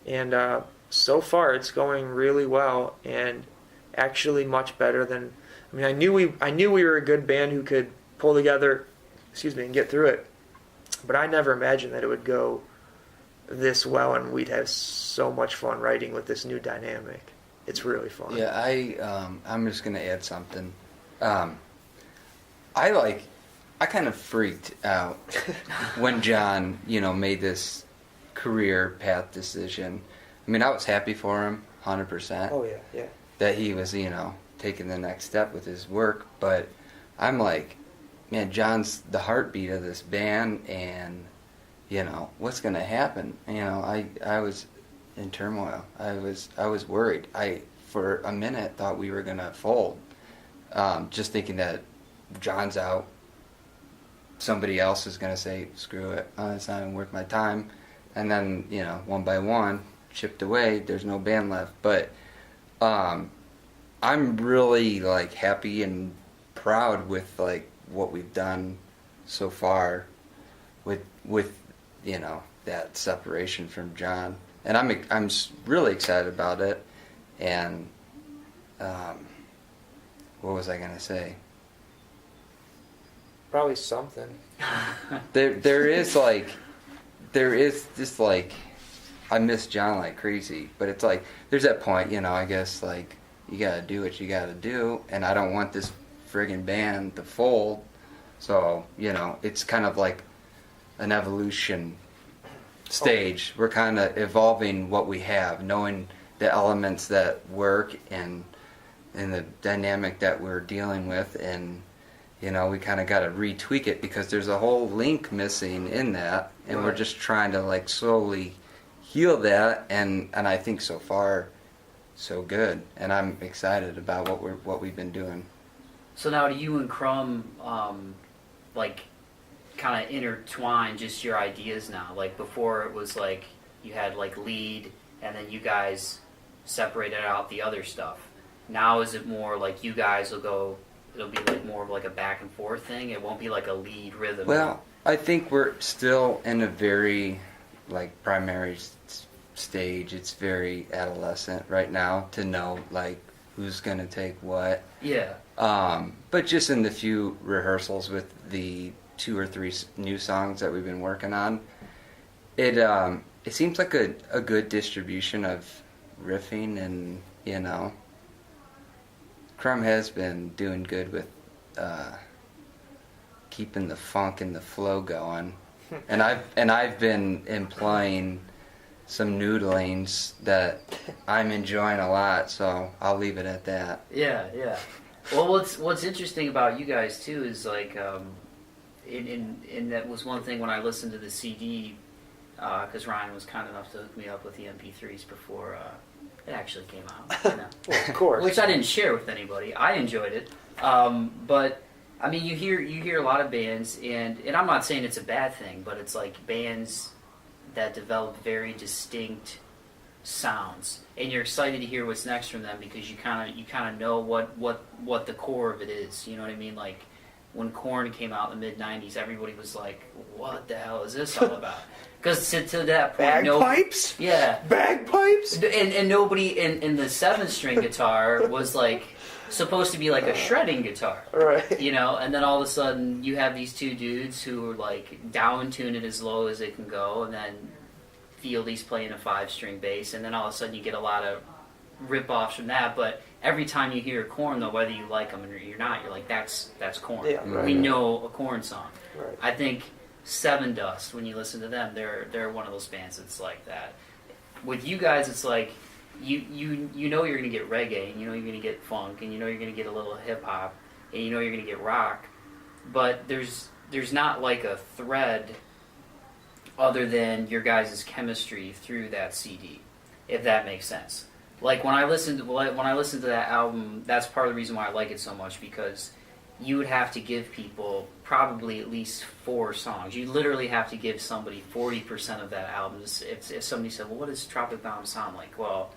And so far it's going really well and actually much better than, I knew we were a good band who could pull together, and get through it. But I never imagined that it would go this well and we'd have so much fun writing with this new dynamic. It's really fun. Yeah, I'm just gonna add something. I kind of freaked out when John, made this career path decision. I was happy for him, 100%. Oh yeah. That he was, taking the next step with his work. But I'm like, man, John's the heartbeat of this band, and what's gonna happen? I was in turmoil. I was worried. I for a minute thought we were gonna fold, just thinking that John's out. Somebody else is gonna say, screw it, it's not even worth my time, and then one by one, chipped away. There's no band left. But I'm really, like, happy and proud with, like, what we've done so far with that separation from John, and I'm really excited about it. And what was I gonna say? Probably something. There is this, like, I miss John like crazy, but it's like there's that point, I guess, like, you gotta do what you gotta do, and I don't want this friggin' band to fold. So, it's kind of like an evolution stage. We're kind of evolving what we have, knowing the elements that work and the dynamic that we're dealing with, and you know, we kind of got to retweak it because there's a whole link missing in that, and we're just trying to like slowly heal that, and I think so far so good, and I'm excited about what we've been doing. So now, do you and Crumb like kind of intertwine just your ideas now? Like before, it was like you had like lead, and then you guys separated out the other stuff. Now is it more like you guys will go? It'll be like more of like a back and forth thing. It won't be like a lead rhythm. Well, I think we're still in a very like primary stage. It's very adolescent right now to know like who's gonna take what. Yeah. But just in the few rehearsals with the 2 or 3 new songs that we've been working on, it seems like a good distribution of riffing, and you know, Crumb has been doing good with keeping the funk and the flow going, and I've been employing some noodlings that I'm enjoying a lot, so I'll leave it at that. Yeah, yeah. Well, what's interesting about you guys too is like, in that was one thing when I listened to the CD, because Ryan was kind enough to hook me up with the MP3s before it actually came out. You know? Well, of course. Which I didn't share with anybody. I enjoyed it, but I mean, you hear a lot of bands, and I'm not saying it's a bad thing, but it's like bands that develop very distinct sounds, and you're excited to hear what's next from them because you kind of know what the core of it is. You know what I mean? Like when Korn came out in the mid-90s, everybody was like, what the hell is this all about? Because to that point, bagpipes? Yeah. Bagpipes? And nobody in the 7-string guitar was like supposed to be like a shredding guitar. Right. You know, and then all of a sudden you have these two dudes who are like down tune it as low as it can go, and then Fieldy's playing a 5-string bass, and then all of a sudden you get a lot of rip-offs from that. But every time you hear Korn, though, whether you like them or you're not, you're like, that's Korn. Yeah, right. We know a Korn song. Right. I think Seven Dust, when you listen to them, they're one of those bands that's like that. With you guys, it's like you know you're gonna get reggae, and you know you're gonna get funk, and you know you're gonna get a little hip hop, and you know you're gonna get rock, but there's not like a thread other than your guys' chemistry through that CD, if that makes sense. Like when I listen to that album, that's part of the reason why I like it so much, because you would have to give people probably at least 4 songs. You literally have to give somebody 40% of that album. If somebody said, well, what does Tropic Bombs sound like? Well,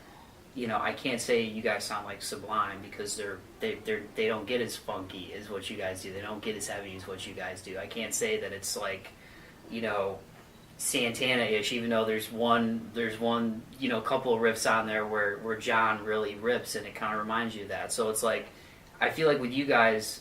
you know, I can't say you guys sound like Sublime because they don't get as funky as what you guys do. They don't get as heavy as what you guys do. I can't say that it's like, you know, Santana-ish, even though there's one you know, couple of riffs on there where John really rips, and it kind of reminds you of that. So it's like, I feel like with you guys,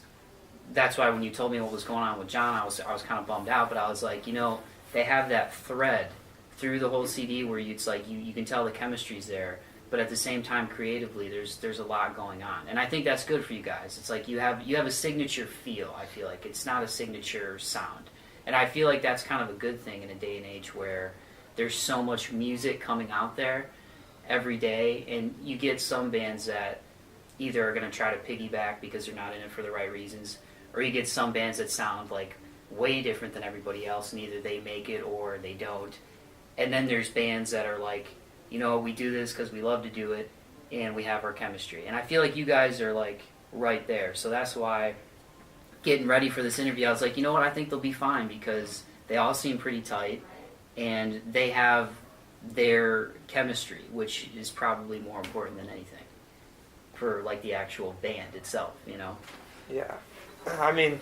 that's why when you told me what was going on with John, I was kind of bummed out, but I was like, you know, they have that thread through the whole CD where it's like you can tell the chemistry's there, but at the same time creatively there's a lot going on, and I think that's good for you guys. It's like you have a signature feel. I feel like it's not a signature sound, and I feel like that's kind of a good thing in a day and age where there's so much music coming out there every day, and you get some bands that either are going to try to piggyback because they're not in it for the right reasons, or you get some bands that sound like way different than everybody else, and either they make it or they don't. And then there's bands that are like, you know, we do this because we love to do it, and we have our chemistry. And I feel like you guys are like right there. So that's why, getting ready for this interview, I was like, you know what, I think they'll be fine because they all seem pretty tight, and they have their chemistry, which is probably more important than anything for like the actual band itself, you know? Yeah. I mean,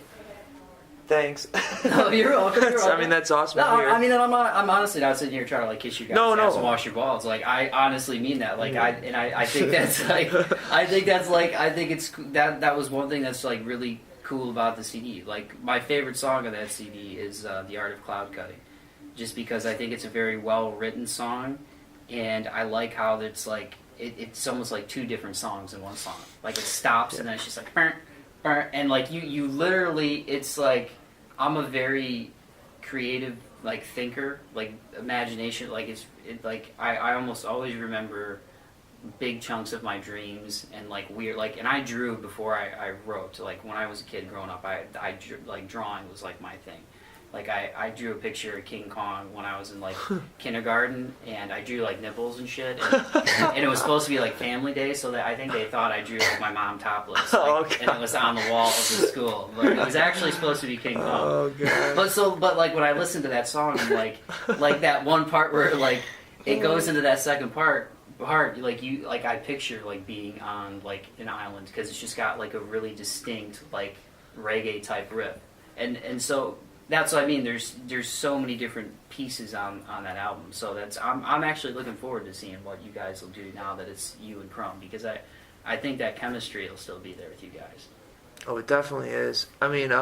thanks. No, you're welcome. I mean, that's awesome. No, I mean, I'm honestly not sitting here trying to like kiss you guys' ass and wash your balls. Like, I honestly mean that. Like, I think that's like, I think it's that was one thing that's like really cool about the CD. Like, my favorite song of that CD is "The Art of Cloud Cutting," just because I think it's a very well written song, and I like how it's like it's almost like 2 different songs in one song. Like, it stops and then it's just like. And like you literally, it's like I'm a very creative like thinker, like imagination, like like I almost always remember big chunks of my dreams and like weird and I drew before I wrote. Like when I was a kid growing up, I drew, like drawing was like my thing. Like I drew a picture of King Kong when I was in like kindergarten, and I drew like nipples and shit, and it was supposed to be like Family Day, so that I think they thought I drew like my mom topless, like, and it was on the wall of the school. But it was actually supposed to be King Kong. Oh god. But like when I listened to that song, and like that one part where like it goes into that second part like I picture like being on like an island, because it's just got like a really distinct like reggae type riff, and so. That's what I mean. There's so many different pieces on that album. So I'm actually looking forward to seeing what you guys will do now that it's you and Crumb, because I think that chemistry will still be there with you guys. Oh, it definitely is. I mean,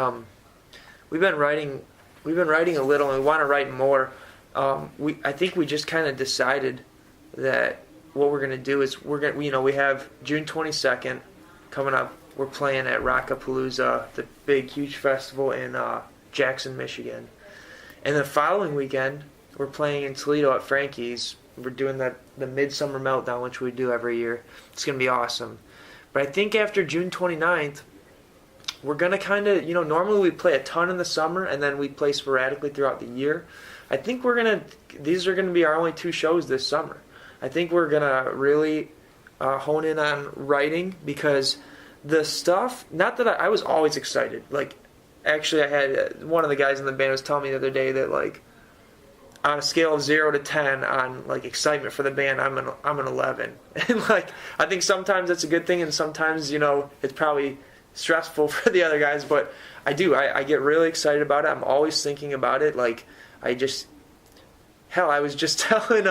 we've been writing a little, and we want to write more. I think we just kind of decided that what we're gonna do is we have June 22nd coming up. We're playing at Rockapalooza, the big huge festival in Jackson, Michigan. And the following weekend, we're playing in Toledo at Frankie's. We're doing the Midsummer Meltdown, which we do every year. It's going to be awesome. But I think after June 29th, we're going to kind of, normally we play a ton in the summer, and then we play sporadically throughout the year. I think these are going to be our only 2 shows this summer. I think we're going to really hone in on writing, because the stuff, not that I was always excited, actually, I had one of the guys in the band was telling me the other day that on a scale of 0 to 10 on excitement for the band, I'm an 11, and I think sometimes that's a good thing, and sometimes it's probably stressful for the other guys. But I get really excited about it. I'm always thinking about it. I was just telling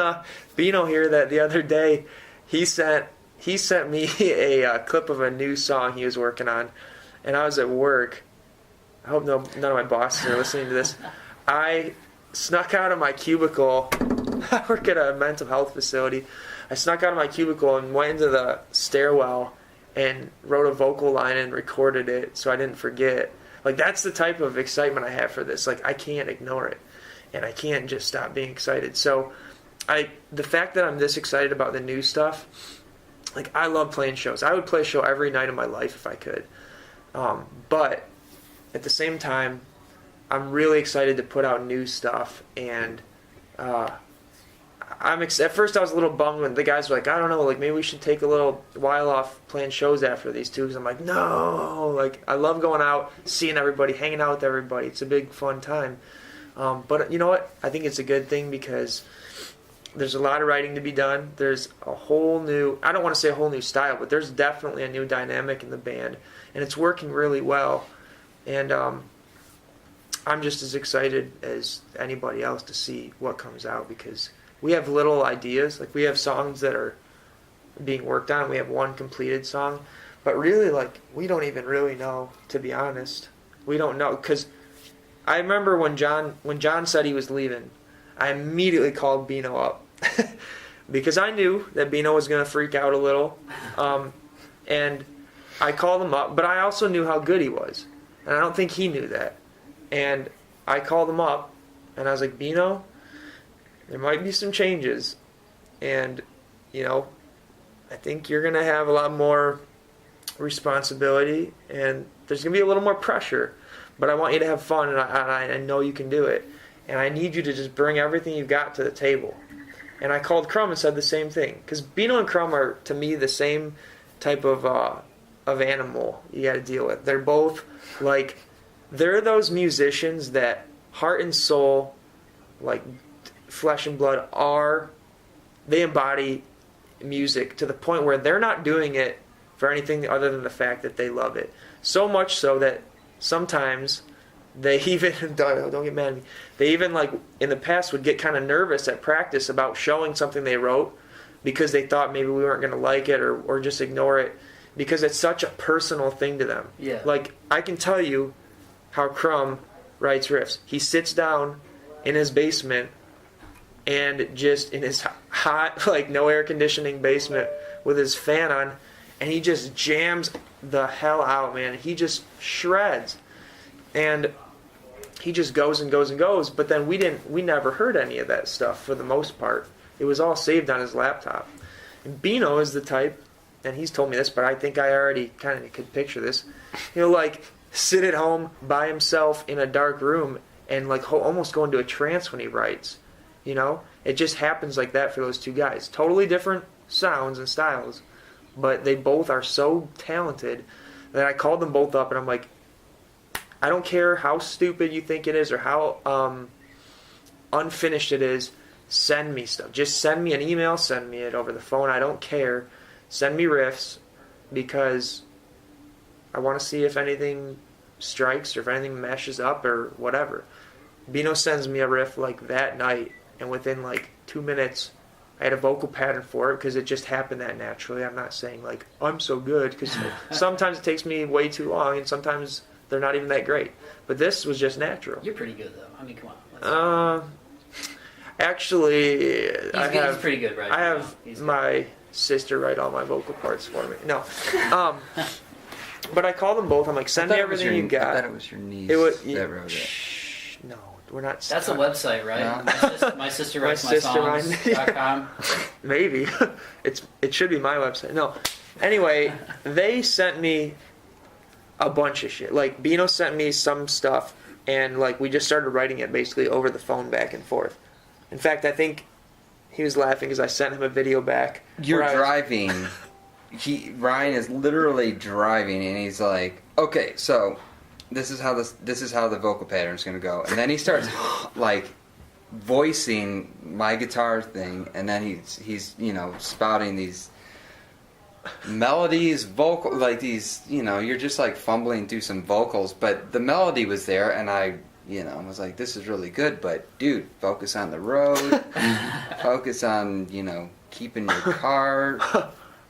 Beano here that the other day he sent me a clip of a new song he was working on, and I was at work. I hope none of my bosses are listening to this. I snuck out of my cubicle. I work at a mental health facility. I snuck out of my cubicle and went into the stairwell and wrote a vocal line and recorded it so I didn't forget. That's the type of excitement I have for this. I can't ignore it, and I can't just stop being excited. So the fact that I'm this excited about the new stuff, I love playing shows. I would play a show every night of my life if I could. But at the same time, I'm really excited to put out new stuff, and at first I was a little bummed when the guys were like, I don't know, maybe we should take a little while off playing shows after these 2, because I'm like, no, I love going out, seeing everybody, hanging out with everybody. It's a big fun time. But you know what? I think it's a good thing, because there's a lot of writing to be done. There's a whole new, I don't want to say a whole new style, but there's definitely a new dynamic in the band, and it's working really well. And I'm just as excited as anybody else to see what comes out, because we have little ideas. We have songs that are being worked on. We have one completed song. But really, we don't even really know, to be honest. We don't know, because I remember when John said he was leaving, I immediately called Beano up. Because I knew that Beano was going to freak out a little. And I called him up, but I also knew how good he was. And I don't think he knew that. And I called him up, and I was like, Beano, there might be some changes. And, I think you're going to have a lot more responsibility, and there's going to be a little more pressure. But I want you to have fun, and I know you can do it. And I need you to just bring everything you've got to the table. And I called Crumb and said the same thing. Because Beano and Crumb are, to me, the same type of animal you got to deal with. They're both they're those musicians that heart and soul, flesh and blood, they embody music to the point where they're not doing it for anything other than the fact that they love it. So much so that sometimes they even, don't get mad at me, they even in the past would get kind of nervous at practice about showing something they wrote, because they thought maybe we weren't going to like it, or just ignore it, because it's such a personal thing to them. Yeah. I can tell you how Crumb writes riffs. He sits down in his basement, and just in his hot, no air conditioning basement with his fan on, and he just jams the hell out, man. He just shreds. And he just goes and goes and goes, but then we never heard any of that stuff for the most part. It was all saved on his laptop. And Beano is the type, and he's told me this, but I think I already kind of could picture this. He'll like sit at home by himself in a dark room and like almost go into a trance when he writes. You know, it just happens like that for those two guys. Totally different sounds and styles, but they both are so talented that I called them both up and I'm like, I don't care how stupid you think it is or how unfinished it is. Send me stuff. Just send me an email. Send me it over the phone. I don't care. Send me riffs because I want to see if anything strikes or if anything meshes up or whatever. Beano sends me a riff like that night, and within like 2 minutes, I had a vocal pattern for it because it just happened that naturally. I'm not saying like I'm so good because sometimes it takes me way too long, and sometimes they're not even that great. But this was just natural. You're pretty good though. I mean, come on. Actually, He's pretty good, right? I have my sister write all my vocal parts for me. No, but I called them both. I'm like, send me everything you got. I thought it was your niece that wrote it. No, we're not. That's a website, right? No. My sister writes my songs.com. Maybe it should be my website. No, anyway, they sent me a bunch of shit. Like Beano sent me some stuff, and like we just started writing it basically over the phone back and forth. In fact, I think he was laughing because I sent him a video back. You're driving. Ryan is literally driving, and he's like, "Okay, so this is how the vocal pattern is going to go." And then he starts like voicing my guitar thing, and then he's spouting these melodies, vocal, like these, you're just like fumbling through some vocals, but the melody was there, and I was like, this is really good, but dude, focus on the road, focus on, keeping your car.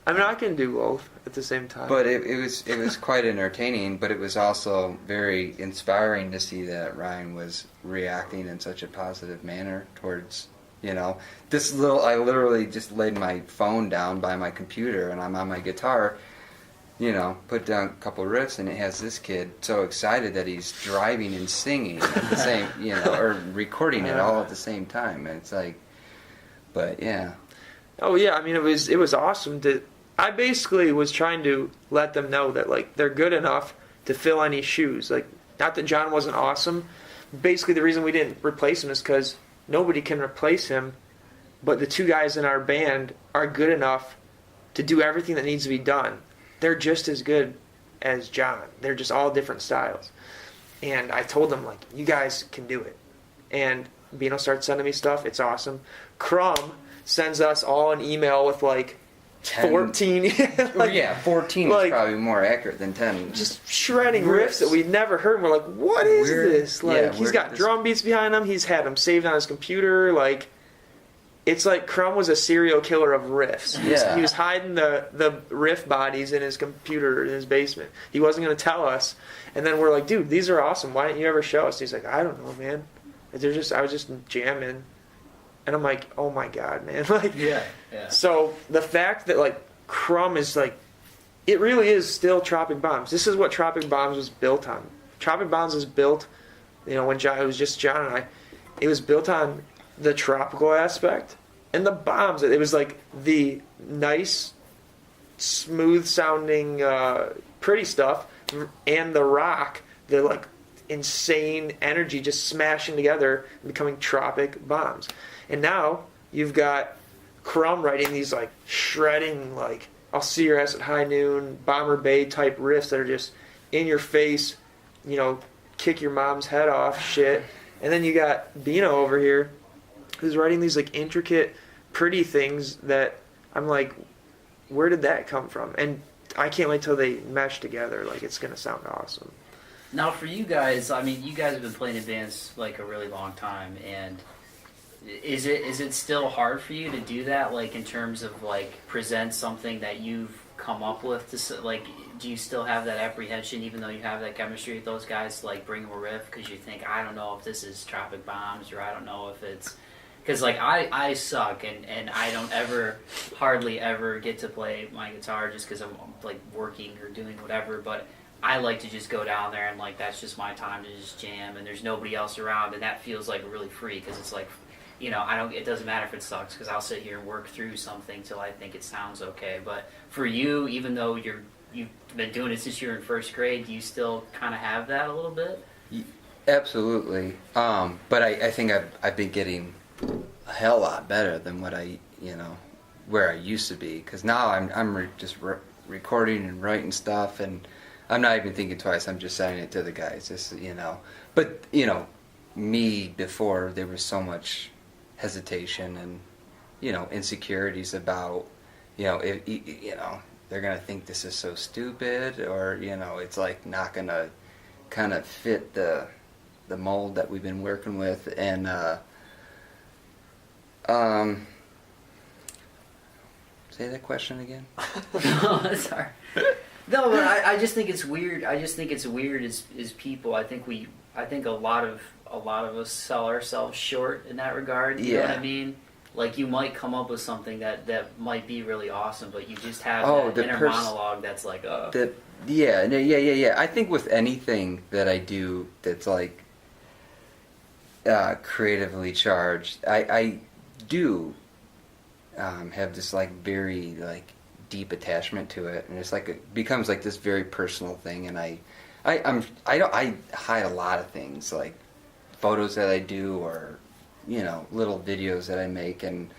I mean, I can do both at the same time. But it was quite entertaining, but it was also very inspiring to see that Ryan was reacting in such a positive manner towards, I literally just laid my phone down by my computer and I'm on my guitar, put down a couple riffs, and it has this kid so excited that he's driving and singing at the same, or recording it all at the same time. And it's like, but yeah. Oh yeah, I mean, it was awesome I basically was trying to let them know that like they're good enough to fill any shoes. Like, not that John wasn't awesome. Basically, the reason we didn't replace him is because nobody can replace him, but the two guys in our band are good enough to do everything that needs to be done. They're just as good as John. They're just all different styles. And I told them, like, you guys can do it. And Beano started sending me stuff. It's awesome. Crumb sends us all an email with, like, 14. Like, 14 is probably more accurate than 10. Just shredding riffs that we'd never heard. And we're like, what is this? Like, he's got drum beats behind him. He's had them saved on his computer. Like, it's like Crumb was a serial killer of riffs. He was hiding the riff bodies in his computer in his basement. He wasn't going to tell us. And then we're like, dude, these are awesome. Why didn't you ever show us? He's like, I don't know, man. I was just jamming. And I'm like, oh my God, man. Like, yeah. So the fact that like Crumb is like, it really is still Tropic Bombs. This is what Tropic Bombs was built on. Tropic Bombs was built, when it was just John and I, it was built on the tropical aspect and the bombs. It was like the nice, smooth sounding, pretty stuff, and the rock, the like insane energy just smashing together and becoming Tropic Bombs. And now you've got Crumb writing these like shredding, like I'll see your ass at high noon, Bomber Bay type riffs that are just in your face, kick your mom's head off shit. And then you got Beano over here who's writing these like intricate, pretty things that I'm like, where did that come from? And I can't wait till they mesh together. Like, it's gonna sound awesome. Now for you guys, I mean, you guys have been playing in bands like a really long time, and is it still hard for you to do that, like in terms of like present something that you've come up with to, like, do you still have that apprehension even though you have that chemistry with those guys to like bring them a riff because you think, I don't know if this is Tropic Bombs, or I don't know if it's, because like I suck and I don't hardly ever get to play my guitar just because I'm like working or doing whatever, but I like to just go down there and like that's just my time to just jam and there's nobody else around, and that feels like really free because it's like it doesn't matter if it sucks because I'll sit here and work through something till I think it sounds okay. But for you, even though you've been doing it since you were in first grade, do you still kind of have that a little bit? Absolutely. But I think I've been getting a hell lot better than what where I used to be. Because now I'm just recording and writing stuff, and I'm not even thinking twice. I'm just sending it to the guys. But me before, there was so much hesitation and insecurities about if they're gonna think this is so stupid, or it's like not gonna kind of fit the mold that we've been working with. And say that question again. No, sorry. No, but I just think it's weird. I just think it's weird as people. I think a lot of us sell ourselves short in that regard. You know what I mean? Like, you might come up with something that might be really awesome, but you just have that inner monologue that's like, Yeah. I think with anything that I do that's like creatively charged, I do have this like very like deep attachment to it, and it's like it becomes like this very personal thing. And I hide a lot of things, like photos that I do, or little videos that I make, and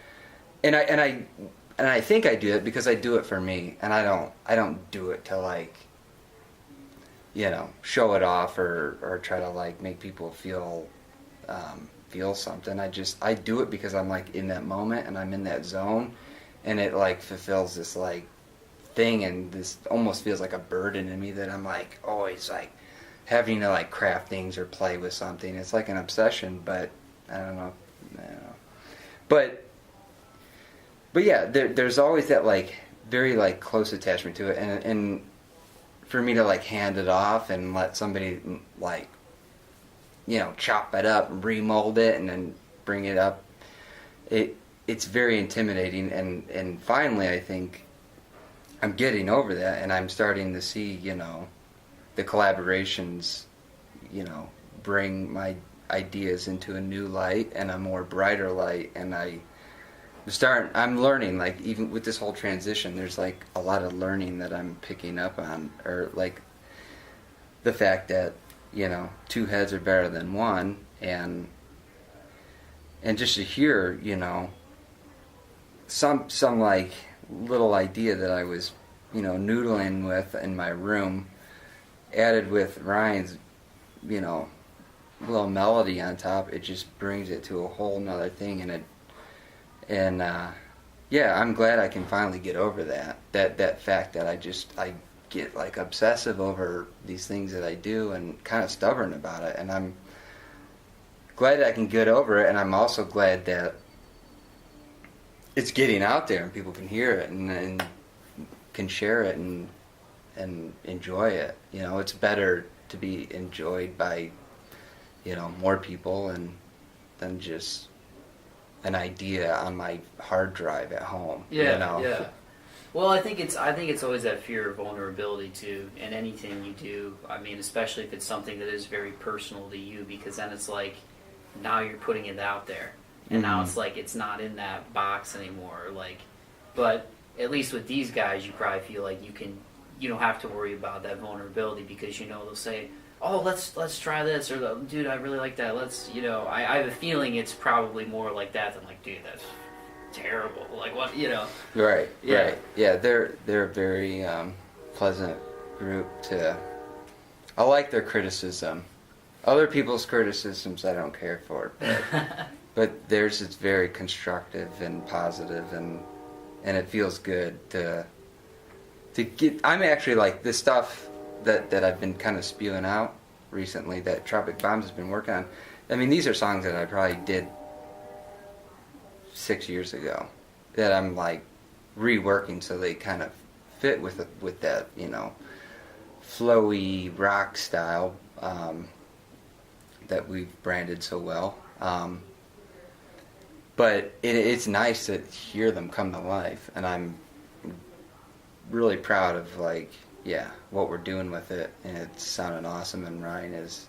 I think I do it because I do it for me, and I don't do it to like show it off or try to like make people feel something. I do it because I'm like in that moment and I'm in that zone, and it like fulfills this like thing, and this almost feels like a burden in me that I'm like always like having to like craft things or play with something. It's like an obsession, but I don't know. But yeah, there's always that like very like close attachment to it, and for me to like hand it off and let somebody like chop it up and remold it and then bring it up, it's very intimidating, and finally I think I'm getting over that, and I'm starting to see the collaborations bring my ideas into a new light and a more brighter light. And I'm learning, like, even with this whole transition, there's like a lot of learning that I'm picking up on, or like the fact that two heads are better than one, and just to hear some like little idea that I was noodling with in my room, added with Ryan's little melody on top, it just brings it to a whole nother thing. And I'm glad I can finally get over that fact that I get like obsessive over these things that I do and kind of stubborn about it, and I'm glad that I can get over it. And I'm also glad that it's getting out there and people can hear it and can share it and enjoy it. It's better to be enjoyed by more people than just an idea on my hard drive at home. Yeah. Well, I think it's always that fear of vulnerability too, in anything you do. I mean, especially if it's something that is very personal to you, because then it's like now you're putting it out there, and now it's like it's not in that box anymore. Like, but at least with these guys, you probably feel like you don't have to worry about that vulnerability, because they'll say, oh, let's try this, or dude, I really like that. I have a feeling it's probably more like that than like, dude, that's terrible. Like, what, Right. Yeah. Right. Yeah, they're a very pleasant group to. I like their criticism. Other people's criticisms I don't care for, but theirs is very constructive and positive, and it feels good to get. I'm actually like this stuff that I've been kind of spewing out recently, that Tropic Bombs has been working on. I mean, these are songs that I probably did 6 years ago that I'm like reworking so they kind of fit with that flowy rock style that we've branded so well. But it's nice to hear them come to life, and I'm really proud of what we're doing with it, and it's sounding awesome, and Ryan is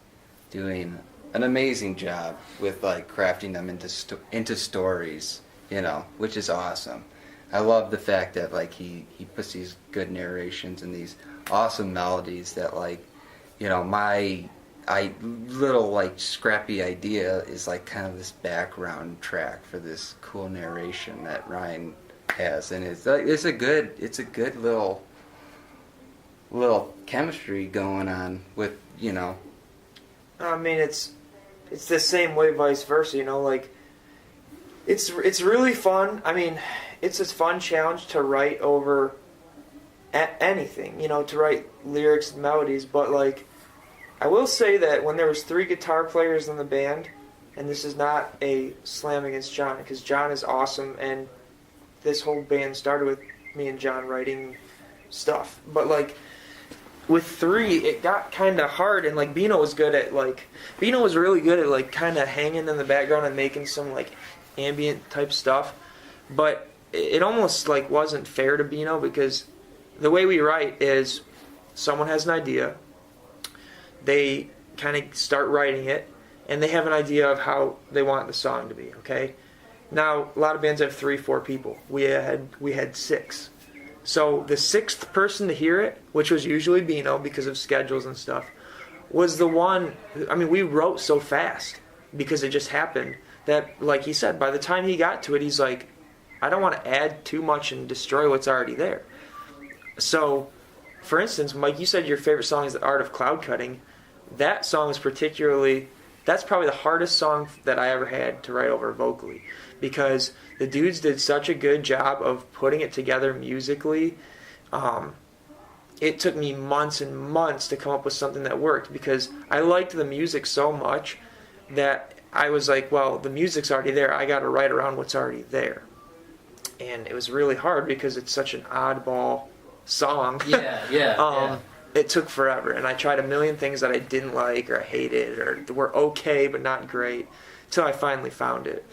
doing an amazing job with like crafting them into stories, you know, which is awesome. I love the fact that like he puts these good narrations and these awesome melodies that like, you know, my little like scrappy idea is like kind of this background track for this cool narration that Ryan has, and it's a good little chemistry going on with, you know. I mean, it's the same way, vice versa. You know, like it's really fun. I mean, it's a fun challenge to write over anything. You know, to write lyrics and melodies. But like, I will say that when there was 3 guitar players in the band, and this is not a slam against John, because John is awesome, and this whole band started with me and John writing stuff. But like, with 3, it got kind of hard, and like Beano was really good at like kind of hanging in the background and making some like ambient type stuff. But it almost like wasn't fair to Beano, because the way we write is someone has an idea, they kind of start writing it, and they have an idea of how they want the song to be. Okay, now a lot of bands have 3, 4 people. We had 6. So the 6th person to hear it, which was usually Beano because of schedules and stuff, was the one. I mean, we wrote so fast because it just happened that, like he said, by the time he got to it, he's like, I don't want to add too much and destroy what's already there. So, for instance, Mike, you said your favorite song is The Art of Cloud Cutting. That song is that's probably the hardest song that I ever had to write over vocally, because the dudes did such a good job of putting it together musically. It took me months and months to come up with something that worked, because I liked the music so much that I was like, well, the music's already there, I got to write around what's already there. And it was really hard because it's such an oddball song. Yeah. It took forever, and I tried a million things that I didn't like or I hated or were okay but not great, till I finally found it.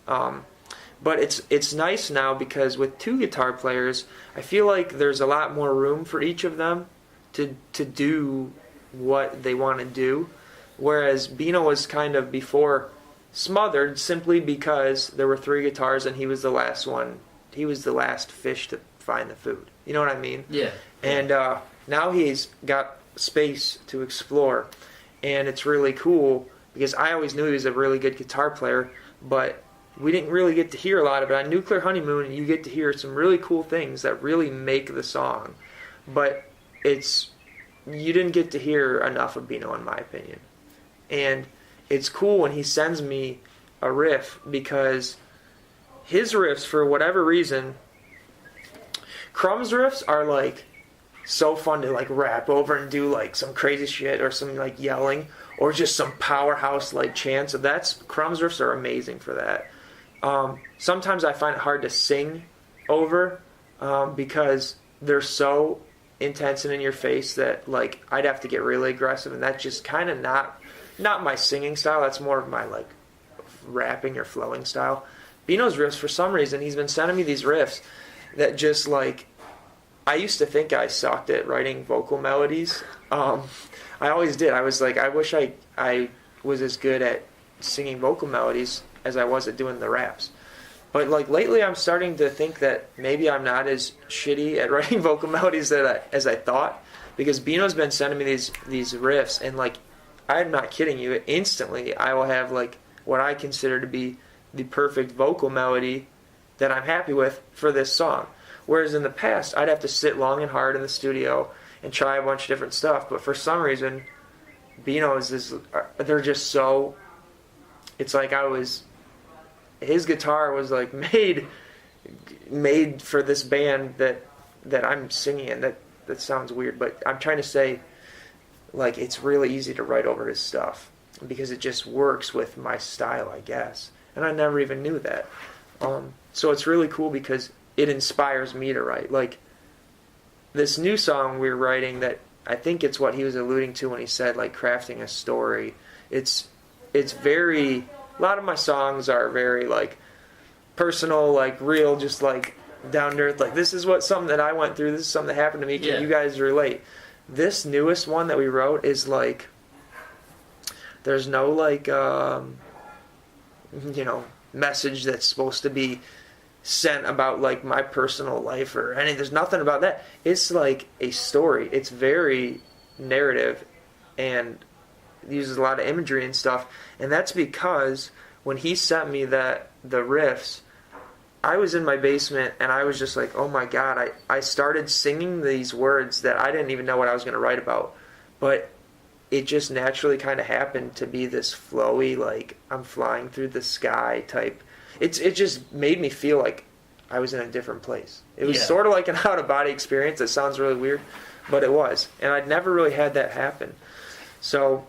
But it's nice now, because with 2 guitar players, I feel like there's a lot more room for each of them to do what they want to do. Whereas Beano was kind of before smothered simply because there were 3 guitars and he was the last one. He was the last fish to find the food. You know what I mean? Yeah. And now he's got space to explore, and it's really cool, because I always knew he was a really good guitar player, but we didn't really get to hear a lot of it. On Nuclear Honeymoon, you get to hear some really cool things that really make the song, but you didn't get to hear enough of Beano, in my opinion. And it's cool when he sends me a riff, because his riffs, for whatever reason, Crumb's riffs are like so fun to like rap over and do like some crazy shit or some like yelling or just some powerhouse like chants. Crumb's riffs are amazing for that. Sometimes I find it hard to sing over because they're so intense and in your face that like I'd have to get really aggressive, and that's just kind of not my singing style. That's more of my like rapping or flowing style. Beano's riffs, for some reason, he's been sending me these riffs that just like, I used to think I sucked at writing vocal melodies. I always did. I was like, I wish I was as good at singing vocal melodies as I was at doing the raps. But like lately, I'm starting to think that maybe I'm not as shitty at writing vocal melodies as I thought, because Beano's been sending me these riffs, and like, I'm not kidding you, instantly I will have like what I consider to be the perfect vocal melody that I'm happy with for this song. Whereas in the past, I'd have to sit long and hard in the studio and try a bunch of different stuff. But for some reason, they're just so, it's like his guitar was like made for this band that I'm singing in. That sounds weird, but I'm trying to say, like, it's really easy to write over his stuff because it just works with my style, I guess. And I never even knew that. So it's really cool because it inspires me to write. Like, this new song we're writing, that I think it's what he was alluding to when he said, like, crafting a story. It's very, a lot of my songs are very, like, personal, like, real, just, like, down to earth. Like, this is something that I went through. This is something that happened to me. Can you guys relate? This newest one that we wrote is, like, There's no like message that's supposed to be sent about like my personal life or anything. There's nothing about that. It's like a story. It's very narrative and uses a lot of imagery and stuff. And that's because when he sent me the riffs, I was in my basement and I was just like, oh my God, I started singing these words that I didn't even know what I was going to write about. But it just naturally kind of happened to be this flowy, like I'm flying through the sky type. It just made me feel like I was in a different place. It was sort of like an out-of-body experience. It sounds really weird, but it was. And I'd never really had that happen. So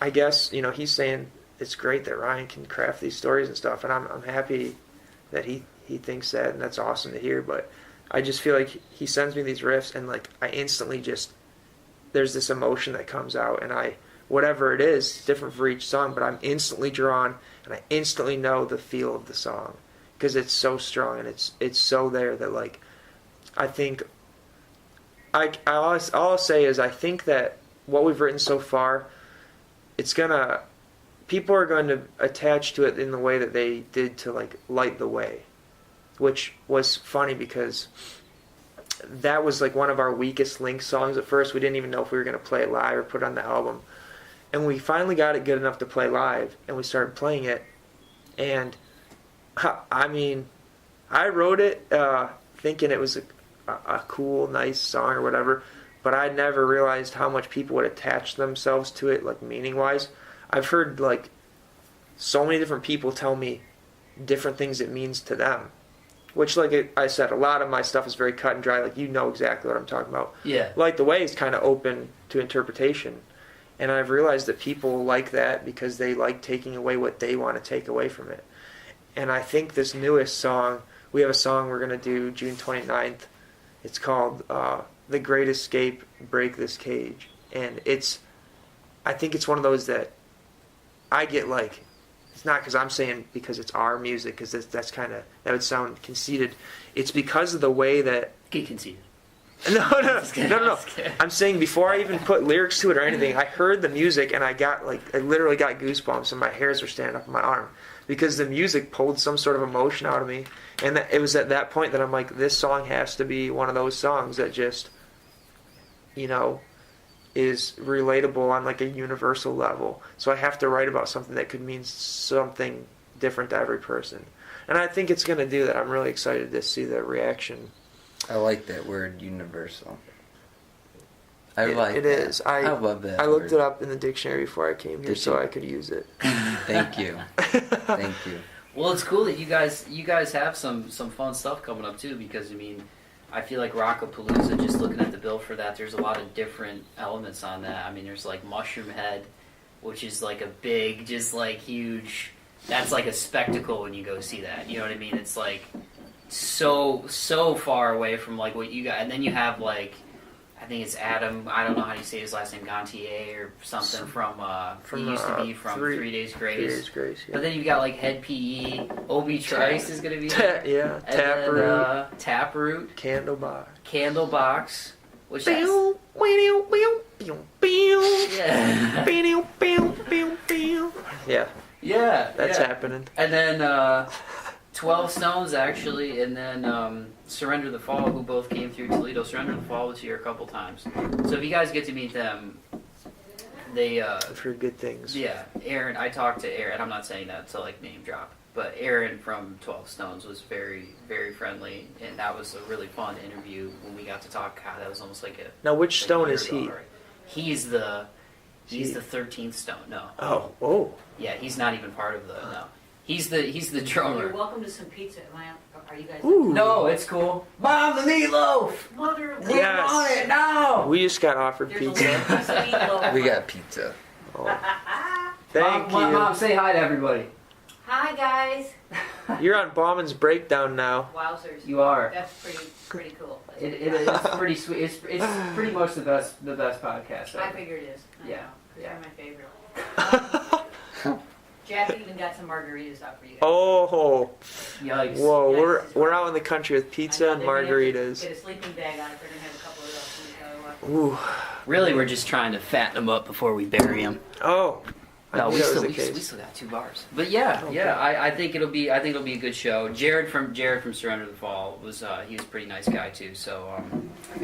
I guess, he's saying it's great that Ryan can craft these stories and stuff, and I'm happy that he thinks that, and that's awesome to hear. But I just feel like he sends me these riffs, and like I instantly just, there's this emotion that comes out, and whatever it is, different for each song, but I'm instantly drawn, and I instantly know the feel of the song because it's so strong and it's so there that like I think all I'll say is I think that what we've written so far, people are going to attach to it in the way that they did to like Light the Way, which was funny because that was like one of our weakest link songs at first. We didn't even know if we were going to play it live or put it on the album. And we finally got it good enough to play live, and we started playing it. And, I mean, I wrote it thinking it was a cool, nice song or whatever, but I never realized how much people would attach themselves to it, like, meaning-wise. I've heard, like, so many different people tell me different things it means to them. Which, like I said, a lot of my stuff is very cut and dry. Like, you know exactly what I'm talking about. Yeah. Light the Way is kind of open to interpretation. And I've realized that people like that because they like taking away what they want to take away from it. And I think this newest song, we have a song we're going to do June 29th. It's called The Great Escape, Break This Cage. And I think it's one of those that I get like, it's not because I'm saying because it's our music, because that's kind of, that would sound conceited. It's because of the way that... Get conceited. No. I'm saying before I even put lyrics to it or anything, I heard the music and I literally got goosebumps and my hairs were standing up on my arm because the music pulled some sort of emotion out of me. And it was at that point that I'm like, this song has to be one of those songs that just, is relatable on like a universal level. So I have to write about something that could mean something different to every person. And I think it's going to do that. I'm really excited to see the reaction. I like that word, universal. It that. is. I love that. I looked it up in the dictionary before I came here so I could use it. Thank you. Thank you. Well, it's cool that you guys have some fun stuff coming up too, because I mean, I feel like Rockapalooza, just looking at the bill for that, there's a lot of different elements on that. I mean, there's like Mushroom Head, which is like a big, just like huge, that's like a spectacle when you go see that. You know what I mean? It's like so far away from like what you got, and then you have like, I think it's Adam, I don't know how you say his last name, Gantier or something from he used to be from 3 Days Grace. 3 Days Grace, yeah. But then you got like Head PE, Obi Trice is gonna be there. Yeah, Taproot. Taproot. Candlebox. Which yeah, that's happening. And then 12 Stones actually, and then Surrender the Fall, who both came through Toledo. Surrender the Fall was here a couple times. So if you guys get to meet them, I've heard good things. Yeah, Aaron. I talked to Aaron. I'm not saying that to like name drop, but Aaron from 12 Stones was very, very friendly, and that was a really fun interview when we got to talk. God, that was almost like a. Now, which stone is he? Already. He's the 13th stone. No. Oh, whoa. Yeah, he's not even part of the no. He's the drummer. You're welcome to some pizza. Are you guys? Ooh. No, it's cool. Mom, the meatloaf. Mother. Get on it now. We just got offered There's pizza. a piece of meatloaf. We got pizza. Oh. Thank you. Mom, say hi to everybody. Hi guys. You're on Bauman's Breakdown now. Wowzers. You are. That's pretty cool. It's pretty sweet. It's pretty much the best podcast ever. I figure it is. I Yeah. know. They're my favorite. Jack even got some margaritas out for you guys. Oh. Yikes. Whoa, Yikes. we're out in the country with pizza and margaritas. Get a sleeping bag on it. They're gonna have a couple of those. Ooh. Really, we're just trying to fatten them up before we bury them. Oh. No, knew we that was still the we, case. we still got 2 bars. But yeah, Okay. yeah, I think it'll be a good show. Jared from Surrender the Fall was he was a pretty nice guy too. So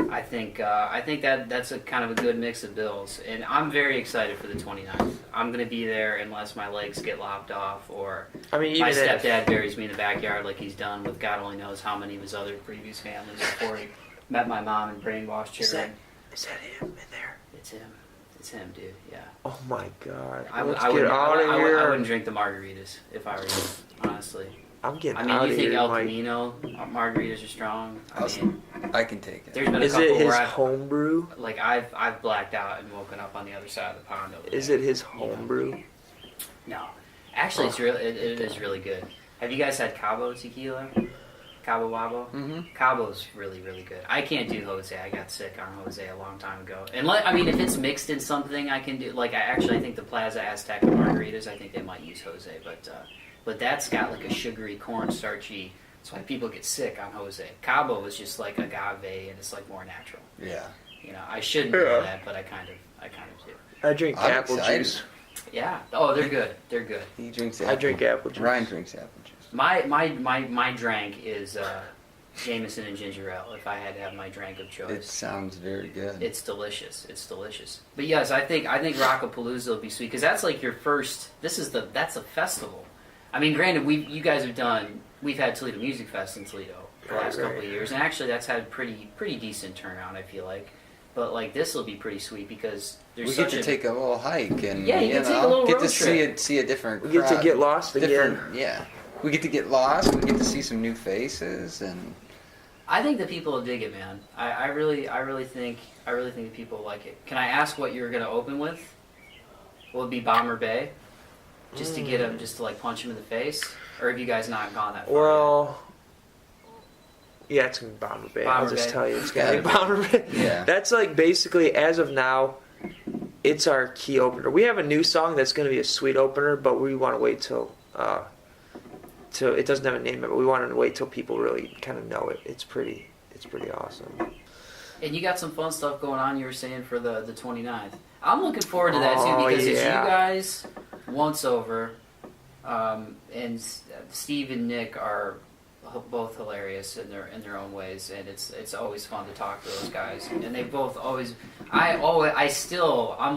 I think that's a kind of a good mix of bills, and I'm very excited for the 29th. I'm gonna be there unless my legs get lopped off or I mean, my even if stepdad buries me in the backyard like he's done with God only knows how many of his other previous families before he met my mom and brainwashed her. is that him in there? It's him. It's him, dude. Yeah. Oh my god! I Let's wouldn't, get out of I here. wouldn't drink the margaritas if I were you, honestly. I'm getting I mean, out you of think here, El Mike. Camino margaritas are strong? I mean, I can take it. there's been a Is couple it his where homebrew? I've blacked out and woken up on the other side of the pond over Is there. it his homebrew? No, actually, it is really good. Have you guys had Cabo tequila? Cabo Wabo? Mm-hmm. Cabo's really, really good. I can't do Jose. I got sick on Jose a long time ago. And I mean, if it's mixed in something, I can do. Like, I think the Plaza Azteca margaritas, I think they might use Jose. But that's got like a sugary, cornstarchy. That's why people get sick on Jose. Cabo is just like agave, and it's like more natural. Yeah. You know, I shouldn't do that, but I kind of do. I drink I'm apple excited. juice. Yeah. Oh, they're good. They're good. He drinks I drink apple juice. Ryan drinks apple juice. My drink is Jameson and ginger ale. If I had to have my drink of choice. It sounds very good. It's delicious. It's delicious. But yes, I think Rockapalooza will be sweet because that's like your first. That's a festival. I mean, granted, we've had Toledo Music Fest in Toledo the last couple of years, and actually that's had pretty decent turnout. I feel like, but like this will be pretty sweet because we get to take a little hike and Yeah, you can take a little get road to trip. see a different. We get to crowd. get lost again. Different, yeah. We get to get lost. We get to see some new faces, and I think the people will dig it, man. I really think the people will like it. Can I ask what you're gonna open with? Will it be Bomber Bay? Just to get him, just to like punch him in the face, or have you guys not gone that far? Well, yeah, it's gonna be Bomber Bay. I'll Bomber just Bay. tell you, it's gonna be Bomber Bay. Yeah. That's like basically as of now, it's our key opener. We have a new song that's gonna be a sweet opener, but we want to wait till it doesn't have a name, but we want to wait till people really kind of know it. It's pretty awesome. And you got some fun stuff going on. You were saying for the 29th. I'm looking forward to that too Oh, because it's you yeah. guys once over, and Steve and Nick are both hilarious in their own ways, and it's always fun to talk to those guys. And they both always. I'm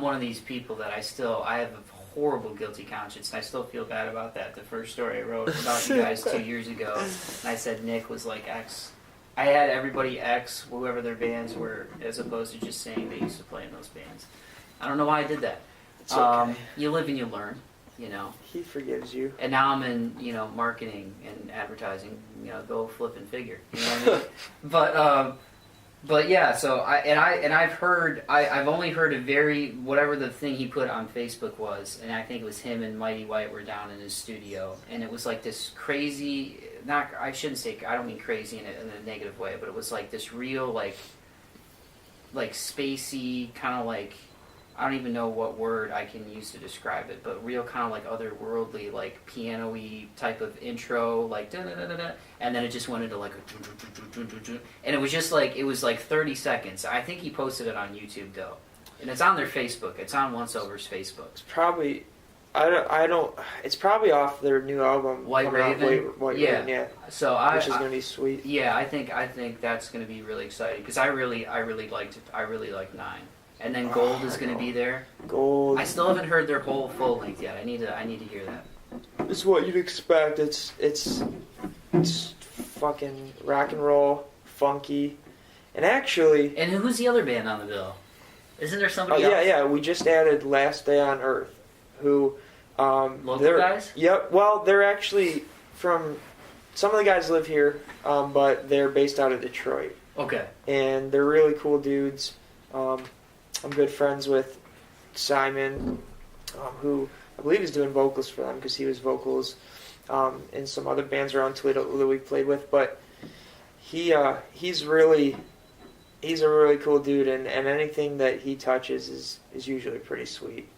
one of these people that I have a horrible guilty conscience. And I still feel bad about that. The first story I wrote about you guys 2 years ago, and I said Nick was like X. I had everybody X whoever their bands were, as opposed to just saying they used to play in those bands. I don't know why I did that. It's okay. You live and you learn, you know. He forgives you. And now I'm in, marketing and advertising. Go flip and figure. You know what I mean? But yeah. So I've only heard whatever the thing he put on Facebook was, and I think it was him and Mighty White were down in his studio, and it was like this crazy. I don't mean crazy in a negative way, but it was like this real like spacey kind of like. I don't even know what word I can use to describe it, but real kind of like otherworldly, like piano-y type of intro, like da-da-da-da-da, and then it just went into like a and it was just like, it was like 30 seconds. I think he posted it on YouTube though, and it's on their Facebook. It's on Once Over's Facebook. It's probably, it's probably off their new album. White coming out, Raven? White Yeah. Raven, yeah. So Which is gonna be sweet. Yeah, I think that's gonna be really exciting because I really liked 9. And then Gold is going to be there. Gold. I still haven't heard their whole full length yet. I need to hear that. It's what you'd expect. It's fucking rock and roll, funky, and actually. And who's the other band on the bill? Isn't there somebody else? Yeah. We just added Last Day on Earth, who. Local guys? Yep. Well, they're actually from. Some of the guys live here, but they're based out of Detroit. Okay. And they're really cool dudes. I'm good friends with Simon, who I believe is doing vocals for them because he was vocals in some other bands around Toledo that we played with. But he's a really cool dude, and anything that he touches is usually pretty sweet.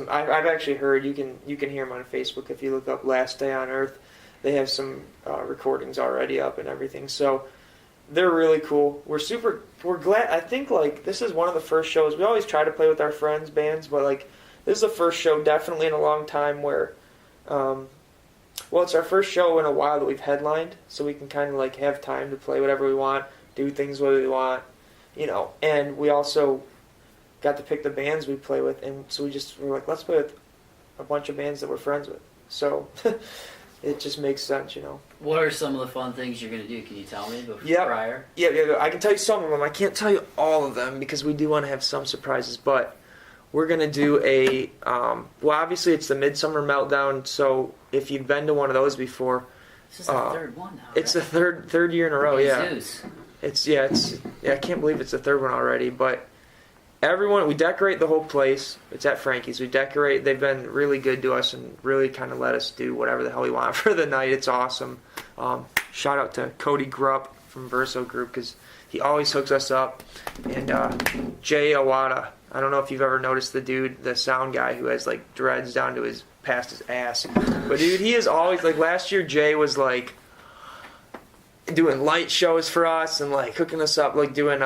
I've actually heard you can hear him on Facebook if you look up Last Day on Earth. They have some recordings already up and everything. So. They're really cool. We're glad. I think like this is one of the first shows. We always try to play with our friends' bands, but like this is the first show definitely in a long time where, well, it's our first show in a while that we've headlined, so we can kind of like have time to play whatever we want, do things what we want, you know. And we also got to pick the bands we play with, and so we're like, let's play with a bunch of bands that we're friends with. So it just makes sense, you know. What are some of the fun things you're going to do? Can you tell me prior? Yeah, I can tell you some of them. I can't tell you all of them because we do want to have some surprises, but we're going to do a, well, obviously it's the Midsummer Meltdown, so if you've been to one of those before. This is the third one now, It's right? the third year in a row, yeah. Zeus. I can't believe it's the third one already, but we decorate the whole place. It's at Frankie's. They've been really good to us and really kind of let us do whatever the hell we want for the night. It's awesome. Shout out to Cody Grupp from Verso Group because he always hooks us up. And Jay Awada. I don't know if you've ever noticed the dude, the sound guy who has like dreads down to past his ass. But dude, he is always like, last year Jay was like doing light shows for us and like hooking us up, like doing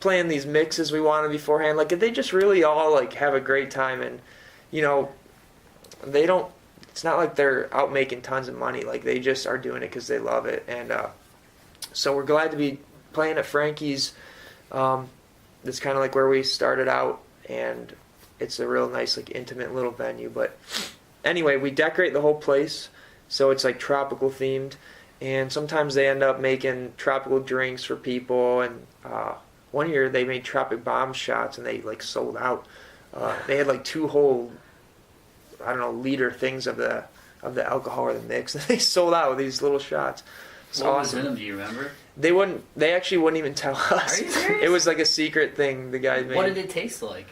playing these mixes we wanted beforehand. Like they just really all like have a great time, and you know, it's not like they're out making tons of money. Like they just are doing it because they love it. And so we're glad to be playing at Frankie's. That's kind of like where we started out, and it's a real nice like intimate little venue. But anyway, we decorate the whole place so it's like tropical themed, and sometimes they end up making tropical drinks for people. And one year they made Tropic Bombs shots and they like sold out. They had like 2 whole, I don't know, liter things of the alcohol or the mix, and they sold out with these little shots. It's what awesome. was in them? Do you remember? They actually wouldn't even tell us. Are you serious? It was like a secret thing the guy made. What did it taste like?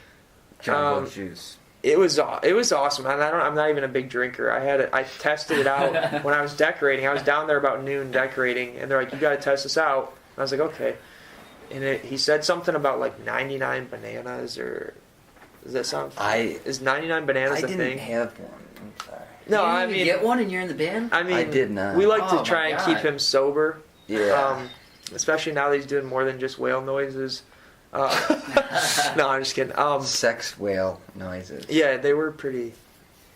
Jungle juice. It was awesome. I'm not even a big drinker. I tested it out when I was decorating. I was down there about noon decorating, and they're like, "You got to test this out." And I was like, "Okay." And he said something about like 99 bananas, or does that sound? Is 99 bananas a thing? I didn't have one. I'm sorry. No, you I didn't mean, get one, and you're in the band. I mean, I did not. We like Oh, to try my and keep God. him sober. Yeah. Especially now that he's doing more than just whale noises. No, I'm just kidding. Sex whale noises. Yeah, they were pretty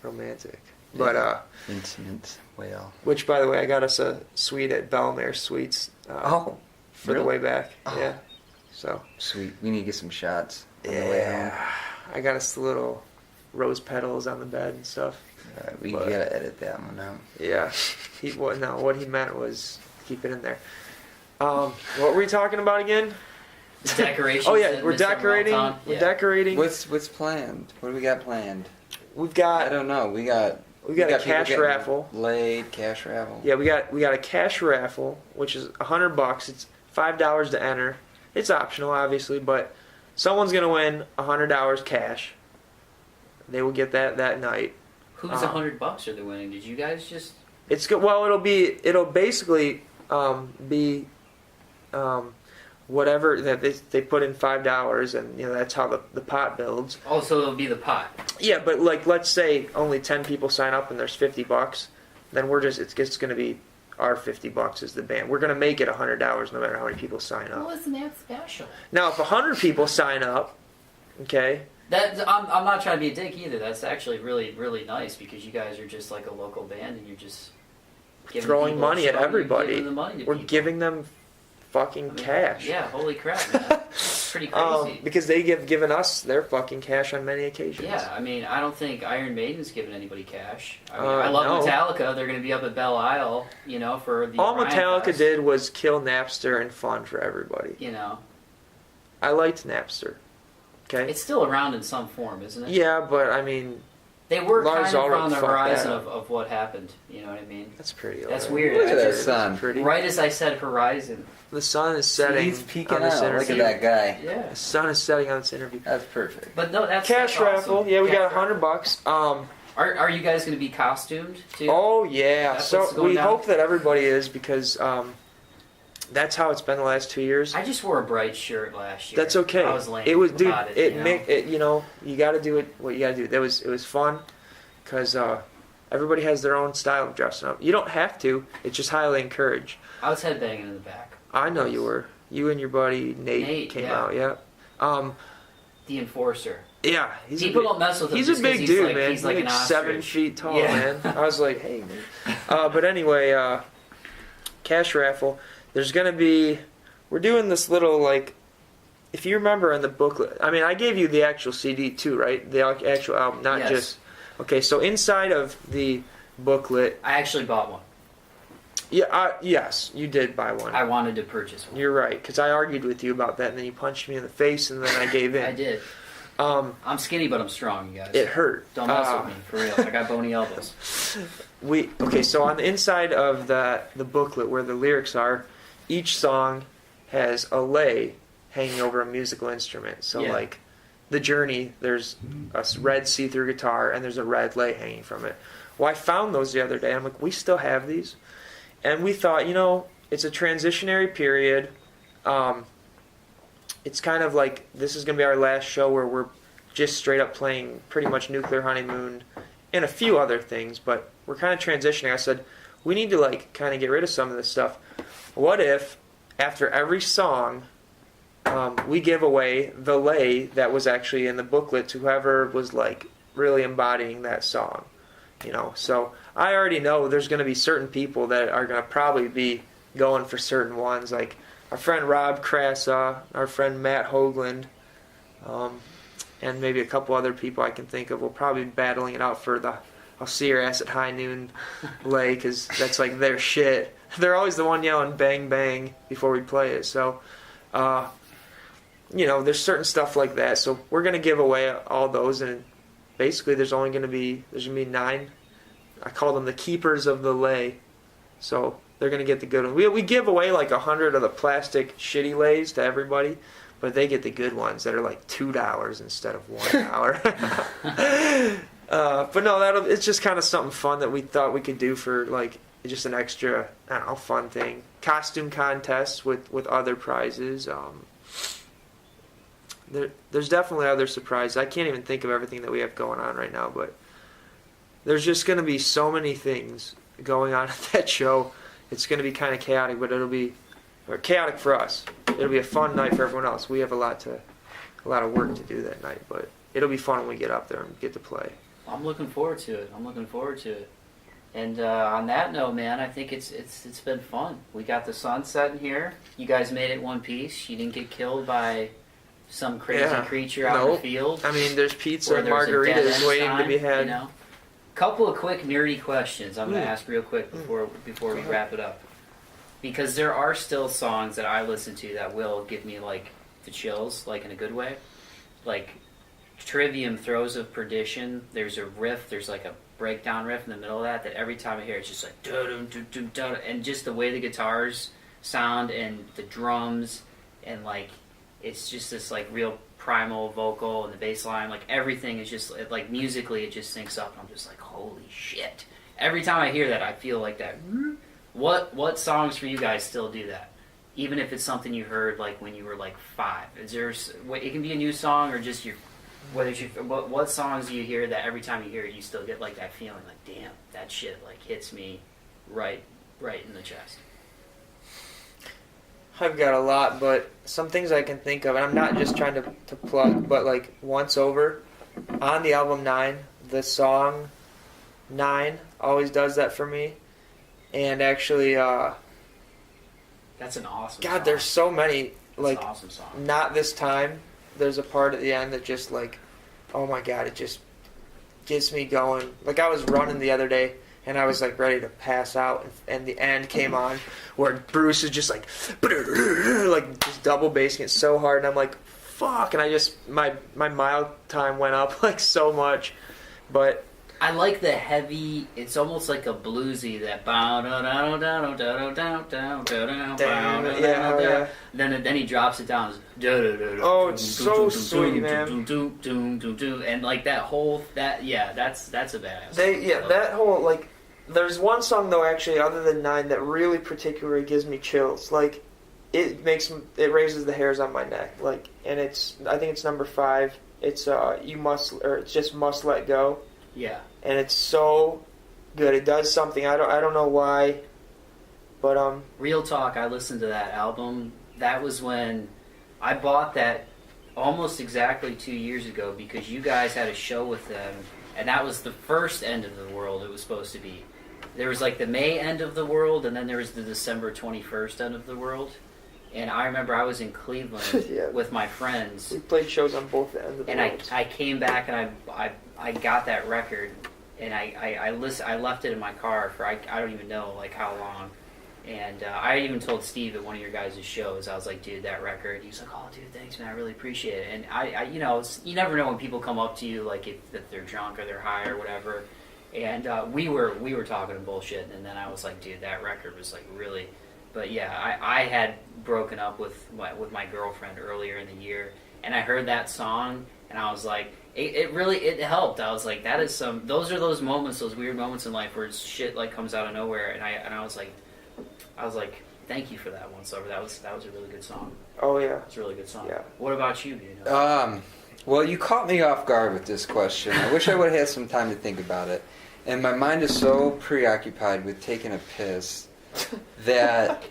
romantic. But Intimate whale. which, by the way, I got us a suite at Belmare Suites for the really? way back. Oh. Yeah. So. Sweet. We need to get some shots on the way home. Yeah. I got us the little rose petals on the bed and stuff. We But- gotta edit that one out. Yeah. What he meant was keep it in there. What were we talking about again? The decorations. Oh yeah, in we're Midsummer decorating. Meltdown. We're Yeah. decorating. What's planned? What do we got planned? We've I got don't know. We got a people cash getting raffle. Laid cash raffle. Yeah, we got a cash raffle, which is $100. It's $5 to enter. It's optional, obviously, but someone's gonna win $100 cash. They will get that night. Who's $100 are they winning? Did you guys just? It's good. Well, it'll basically be whatever that they put in $5, and you know that's how the pot builds. Oh, so it'll be the pot. Yeah, but like let's say only 10 people sign up and there's $50, then it's just going to be our $50 is the band. We're going to make it $100 no matter how many people sign up. Well, isn't that special? Now, if 100 people sign up, okay. I'm not trying to be a dick either. That's actually really, really nice because you guys are just like a local band and you're just giving Throwing people a money at show, you're everybody. giving the money to We're people. giving them fucking I mean, cash. Yeah, holy crap, man. It's pretty crazy. Because they given us their fucking cash on many occasions. Yeah, I mean, I don't think Iron Maiden's giving anybody cash. I mean, I love no. Metallica. They're going to be up at Belle Isle, you know, for the All Orion Metallica Fest. did was kill Napster and fun for everybody. You know, I liked Napster. Okay. it's still around in some form, isn't it? Yeah, but I mean, They were Lars kind of Ulrich on the fucked horizon that up. of what happened. You know what I mean? that's pretty. That's alright. weird. Look at that It's sun. pretty. Right as I said horizon. The sun is setting He's peeking on this out. interview. Look at that guy. Yeah. The sun is setting on this interview. That's perfect. But no, that's Cash that's raffle. awesome. Yeah, we Cash got $100. Are you guys going to be costumed too? Oh yeah. That's So what's going we down? hope that everybody is because that's how it's been the last 2 years. I just wore a bright shirt last year. That's okay. I was lame It was, dude. about it. You know, you got to do it. What you got to do. It was fun, because everybody has their own style of dressing up. You don't have to. It's just highly encouraged. I was headbanging in the back. I know you were. You and your buddy Nate came yeah. out. Yeah. The Enforcer. Yeah, People don't mess with him. He's a big dude, like, man. He's like an 7 feet tall, Yeah. man. I was like, hey, man. But anyway, cash raffle. There's gonna be. We're doing this little like. If you remember in the booklet, I mean, I gave you the actual CD too, right? The actual album, not Yes. just. Okay, so inside of the booklet. I actually bought one. Yeah, yes, you did buy one. I wanted to purchase one. You're right, because I argued with you about that, and then you punched me in the face, and then I gave in. I did. I'm skinny, but I'm strong, you guys. It hurt. Don't mess with me, for real. I got bony elbows. Okay, so on the inside of the booklet where the lyrics are, each song has a lei hanging over a musical instrument. So Yeah. like The Journey, there's a red see-through guitar and there's a red lei hanging from it. Well, I found those the other day. I'm like, we still have these? And we thought, it's a transitionary period. It's kind of like this is going to be our last show where we're just straight up playing pretty much Nuclear Honeymoon and a few other things, but we're kind of transitioning. I said, we need to like kind of get rid of some of this stuff. What if after every song we give away the lei that was actually in the booklet to whoever was like really embodying that song? So I already know there's going to be certain people that are going to probably be going for certain ones, like our friend Rob Krasa, our friend Matt Hoagland, and maybe a couple other people I can think of will probably be battling it out for the I'll see your ass at high noon lei, because that's like their shit. They're always the one yelling bang bang before we play it. So, there's certain stuff like that. So we're going to give away all those, and basically there's going to be 9. I call them the keepers of the lei. So they're going to get the good one. We give away like 100 of the plastic shitty leis to everybody, but they get the good ones that are like $2 instead of $1. But no, it's just kind of something fun that we thought we could do for like just an extra, I don't know, fun thing. Costume contests with other prizes. There's definitely other surprises. I can't even think of everything that we have going on right now, but there's just going to be so many things going on at that show. It's going to be kind of chaotic, but it'll be chaotic for us. It'll be a fun night for everyone else. We have a lot of work to do that night, but it'll be fun when we get up there and get to play. I'm looking forward to it. And on that note, man, I think it's been fun. We got the sun setting here. You guys made it one piece. You didn't get killed by some crazy creature out in the field. I mean, there's pizza and margaritas waiting to be had. Couple of quick nerdy questions I'm going to ask real quick before we wrap it up. Because there are still songs that I listen to that will give me like the chills, like in a good way. Like Trivium, Throes of Perdition, there's a riff, there's like a breakdown riff in the middle of that every time I hear it, it's just like da-dum-dum-dum-dum, and just the way the guitars sound and the drums, and like it's just this like real primal vocal and the bass line, like everything is just like musically it just syncs up, and I'm just like, holy shit. Every time I hear that I feel like that. What songs for you guys still do that? Even if it's something you heard like when you were like 5. Is there it can be a new song or just what songs do you hear that every time you hear it you still get like that feeling like, damn, that shit like hits me right in the chest? I've got a lot, but some things I can think of, and I'm not just trying to plug, but like Once Over on the album 9, the song 9 always does that for me. And actually, that's an awesome God, song. there's so many. Like, an awesome song. Not This Time. There's a part at the end that just like, oh my God, it just gets me going. Like I was running the other day and I was like ready to pass out, and the end came on where Bruce is just like just double bassing it so hard, and I'm like, fuck, and I just my mile time went up like so much, but. I like the heavy. It's almost like a bluesy that bow down down down down down down down down. Then he drops it down. Oh, it's so sweet, man. And like that whole that's a badass. That whole like. There's one song though actually other than 9 that really particularly gives me chills. Like it raises the hairs on my neck. Like, and I think it's number 5. It's it's just Must Let Go. Yeah. And it's so good. It does something. I don't know why, but Real talk. I listened to that album. That was when I bought that almost exactly 2 years ago, because you guys had a show with them, and that was the first end of the world it was supposed to be. There was like the May end of the world, and then there was the December 21st end of the world. And I remember I was in Cleveland Yeah. with my friends. We played shows on both the ends of the And world. I came back and I got that record, and I left it in my car for I don't even know like how long. And I even told Steve at one of your guys' shows, I was like, dude, that record. He was like, oh, dude, thanks, man, I really appreciate it. And I you know, you never know when people come up to you, like if they're drunk or they're high or whatever. And we were talking bullshit, and then I was like, dude, that record was like really. But yeah, I had broken up with my girlfriend earlier in the year, and I heard that song, and I was like, it really helped. I was like, that is those are those moments, those weird moments in life where shit like comes out of nowhere, and I was like, thank you for that one, Silver. That was a really good song. Oh yeah. It's a really good song. Yeah. What about you, Beano? Well, you caught me off guard with this question. I wish I would have had some time to think about it. And my mind is so preoccupied with taking a piss that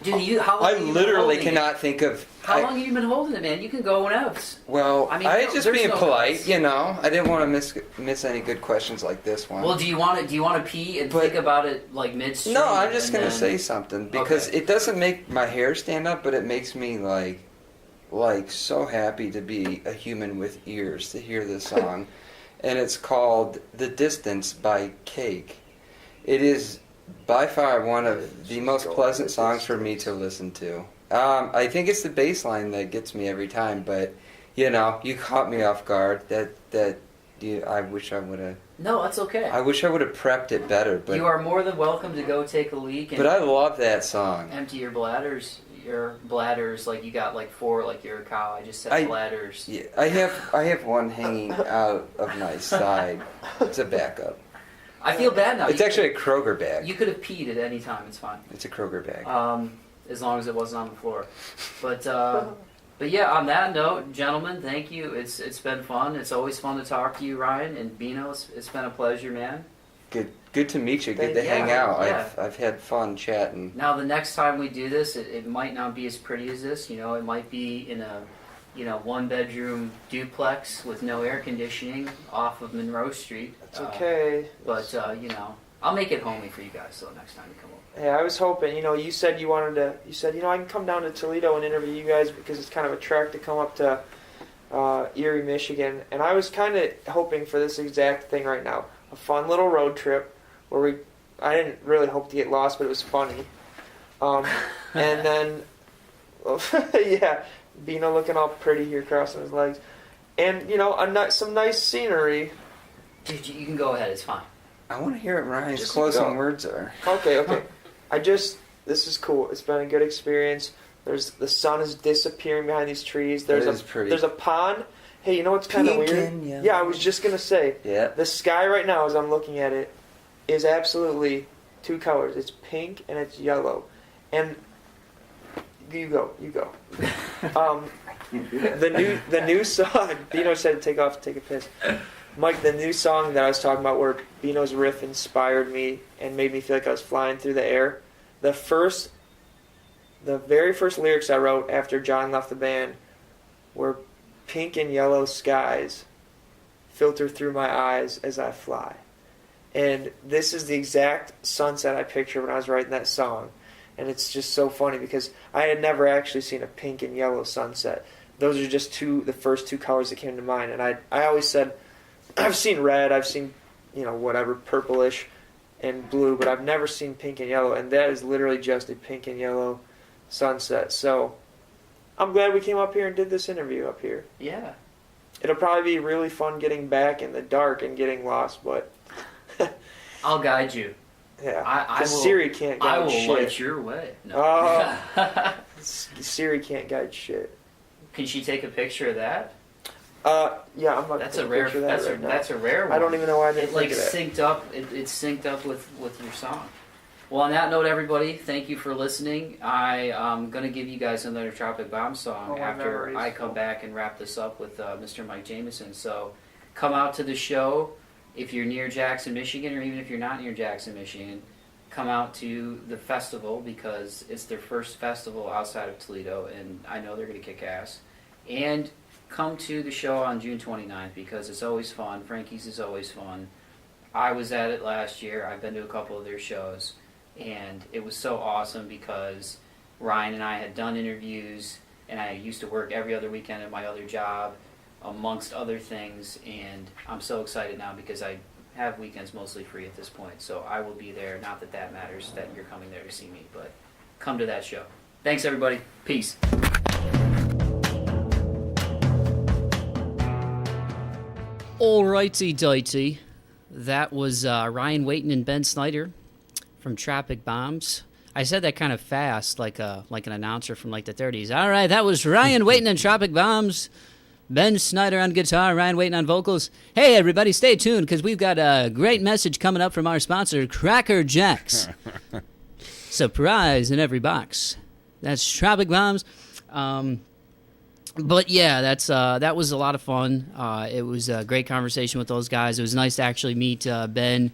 Dude, how long I have you been literally holding cannot it? think of... How long have you been holding it, man? You can go whenever. Well, I mean, I was just there's being no polite, rules. you know. I didn't want to miss any good questions like this one. Well, do you want to pee and But- think about it like midstream? No, I'm just and going to then- say something because Okay. it doesn't make my hair stand up, but it makes me like so happy to be a human with ears to hear this song. And it's called The Distance by Cake. It is by far one of the most pleasant songs for me to listen to. I think it's the bass line that gets me every time, but you know, you caught me off guard. I wish I would have. No, that's okay. I wish I would have prepped it better, but You are more than welcome to go take a leak and but I love that song. empty your bladders. Your bladders, like you got like 4, like you're a cow. I just said bladders. Yeah, I have one hanging out of my side. It's a backup. I feel bad now. It's actually a Kroger bag. You could have peed at any time. It's fine. It's a Kroger bag. As long as it wasn't on the floor. But yeah, on that note, gentlemen, thank you. It's been fun. It's always fun to talk to you, Ryan and Beano. It's been a pleasure, man. Good to meet you. Good to Yeah, hang out. yeah. I've had fun chatting. Now, the next time we do this, it might not be as pretty as this. You know, it might be in a, 1-bedroom duplex with no air conditioning off of Monroe Street. It's okay. But I'll make it homey for you guys. So next time you come over. Hey, I was hoping, you said you wanted to, I can come down to Toledo and interview you guys because it's kind of a trek to come up to Erie, Michigan. And I was kind of hoping for this exact thing right now. A fun little road trip where I didn't really hope to get lost, but it was funny. And then, yeah, Beano looking all pretty here crossing his legs. And, some nice scenery. Dude, you can go ahead. It's fine. I want to hear what Ryan's Just closing go. words are. Okay. This is cool. It's been a good experience. The sun is disappearing behind these trees. There's pretty. There's a pond. Hey, you know what's kind of Pink weird? and yellow. Yeah, I was just gonna say. Yeah. The sky right now, as I'm looking at it, is absolutely 2 colors. It's pink and it's yellow. And you go. The new song. Beano said take off, take a piss. Mike, the new song that I was talking about, where Beano's riff inspired me and made me feel like I was flying through the air. The very first lyrics I wrote after John left the band were pink and yellow skies filter through my eyes as I fly. And this is the exact sunset I pictured when I was writing that song. And it's just so funny because I had never actually seen a pink and yellow sunset. Those are just the first 2 colors that came to mind. And I always said, I've seen red, I've seen, whatever, purplish and blue, but I've never seen pink and yellow. And that is literally just a pink and yellow sunset. So I'm glad we came up here and did this interview up here. Yeah. It'll probably be really fun getting back in the dark and getting lost, but I'll guide you. yeah, I will. Siri can't I guide will shit. light your way. No. Siri can't guide shit. Can she take a picture of that? Yeah, I'm about That's to a take rare. picture of that right now. That's a rare one. I don't even know why I didn't It like think of that. synced up. It's synced up with your song. Well, on that note, everybody, thank you for listening. I'm gonna give you guys another Tropic Bombs song my after memory's I come full. back and wrap this up with Mr. Mike Jameson. So, come out to the show if you're near Jackson, Michigan, or even if you're not near Jackson, Michigan. Come out to the festival because it's their first festival outside of Toledo, and I know they're gonna kick ass. And come to the show on June 29th because it's always fun. Frankie's is always fun. I was at it last year. I've been to a couple of their shows, and it was so awesome because Ryan and I had done interviews, and I used to work every other weekend at my other job, amongst other things, and I'm so excited now because I have weekends mostly free at this point, so I will be there. Not that that matters that you're coming there to see me, but come to that show. Thanks, everybody. Peace. Alrighty, ditey. That was Ryan Wayton and Ben Snyder from Tropic Bombs. I said that kind of fast, like an announcer from like the 30s. All right, that was Ryan Wayton and Tropic Bombs. Ben Snyder on guitar, Ryan Wayton on vocals. Hey, everybody, stay tuned because we've got a great message coming up from our sponsor, Cracker Jacks. Surprise in every box. That's Tropic Bombs. But yeah, that was a lot of fun. It was a great conversation with those guys. It was nice to actually meet Ben,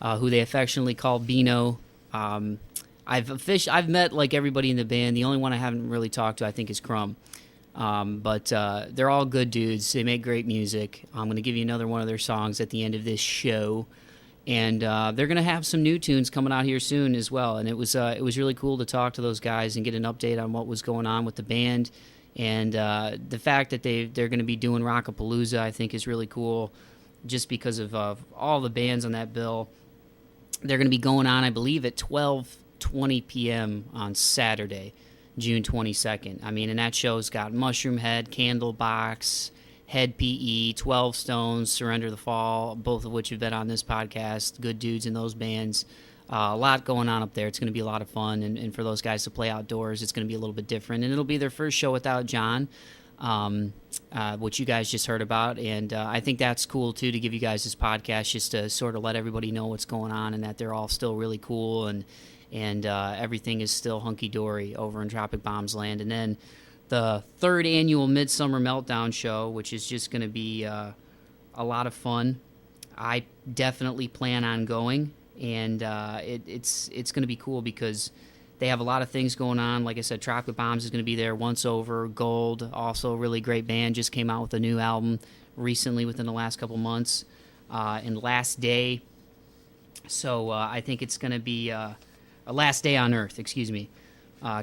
who they affectionately call Beano. I've met like everybody in the band. The only one I haven't really talked to, I think, is Crumb. But they're all good dudes. They make great music. I'm going to give you another one of their songs at the end of this show. And they're going to have some new tunes coming out here soon as well. And it was really cool to talk to those guys and get an update on what was going on with the band. And the fact that they're going to be doing Rockapalooza, I think, is really cool just because of all the bands on that bill. They're going to be going on, I believe, at 12:20 p.m. on Saturday, June 22nd. I mean, and that show's got Mushroom Head, Candlebox, Head PE, 12 Stones, Surrender the Fall, both of which have been on this podcast. Good dudes in those bands. A lot going on up there. It's going to be a lot of fun, and for those guys to play outdoors, it's going to be a little bit different. And it'll be their first show without John, which you guys just heard about. And I think that's cool, too, to give you guys this podcast just to sort of let everybody know what's going on and that they're all still really cool and everything is still hunky-dory over in Tropic Bombs land. And then the third annual Midsummer Meltdown show, which is just going to be a lot of fun. I definitely plan on going. And it's going to be cool because they have a lot of things going on. Like I said, Tropic Bombs is going to be there. Once Over, Gold, also a really great band, just came out with a new album recently within the last couple months. And Last Day. So I think it's going to be a Last Day on Earth, excuse me.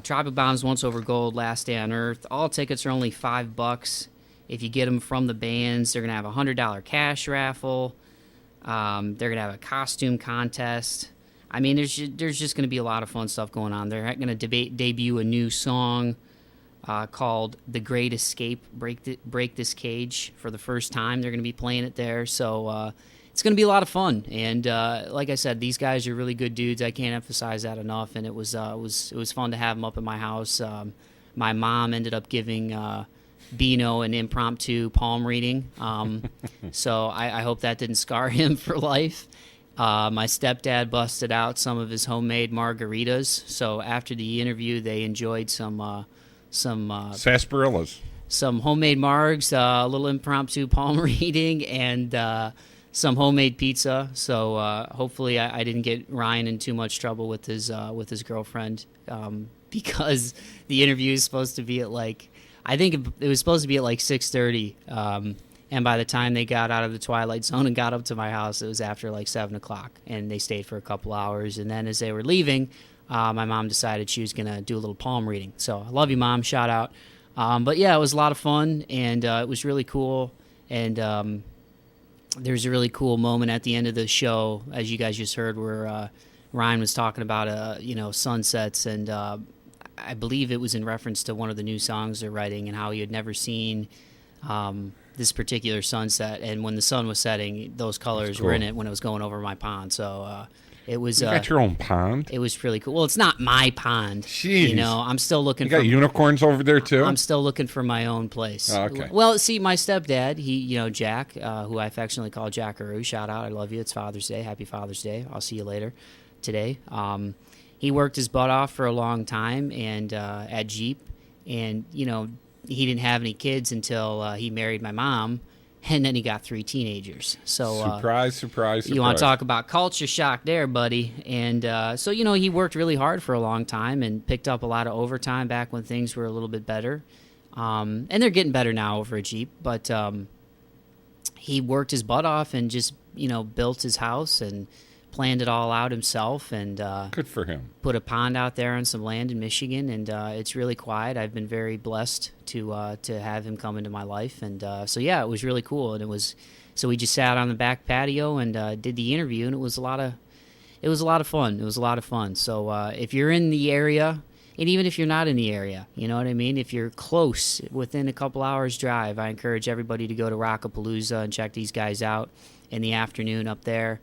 Tropic Bombs, Once Over, Gold, Last Day on Earth. All tickets are only $5. If you get them from the bands, they're going to have a $100 cash raffle. They're going to have a costume contest. I mean, there's just going to be a lot of fun stuff going on. They're going to debut a new song called The Great Escape, Break This Cage for the first time. They're going to be playing it there. So it's going to be a lot of fun. And like I said, these guys are really good dudes. I can't emphasize that enough. And it was fun to have them up at my house. My mom ended up giving Beano an impromptu palm reading. So I hope that didn't scar him for life. My stepdad busted out some of his homemade margaritas. So after the interview, they enjoyed some sarsaparillas, some homemade margs, a little impromptu palm reading, and some homemade pizza. So hopefully I didn't get Ryan in too much trouble with his girlfriend because the interview is supposed to be at I think it was supposed to be at 6:30, and by the time they got out of the Twilight Zone and got up to my house, it was after 7 o'clock, and they stayed for a couple hours. And then as they were leaving, my mom decided she was going to do a little palm reading. So I love you, Mom. Shout out. But yeah, it was a lot of fun, and it was really cool. And there's a really cool moment at the end of the show, as you guys just heard, where Ryan was talking about sunsets, and I believe it was in reference to one of the new songs they're writing and how he had never seen this particular sunset. And when the sun was setting, those colors were in it when it was going over my pond. So it was. You got your own pond? It was really cool. Well, it's not my pond. Jeez. I'm still looking. You got unicorns over there too? I'm still looking for my own place. Oh, okay. Well, see, my stepdad, Jack, who I affectionately call Jackaroo. Shout out, I love you. It's Father's Day. Happy Father's Day. I'll see you later today. He worked his butt off for a long time and at Jeep, and he didn't have any kids until he married my mom, and then he got 3 teenagers. So surprise. You want to talk about culture shock there, buddy? And so he worked really hard for a long time and picked up a lot of overtime back when things were a little bit better. And they're getting better now over at Jeep, but he worked his butt off and just, built his house and planned it all out himself, and Good for him. put a pond out there on some land in Michigan, and it's really quiet. I've been very blessed to have him come into my life, and so yeah, it was really cool. And so we just sat on the back patio and did the interview, and it was a lot of fun. So if you're in the area, and even if you're not in the area, you know what I mean? If you're close, within a couple hours drive, I encourage everybody to go to Rockapalooza and check these guys out in the afternoon up there.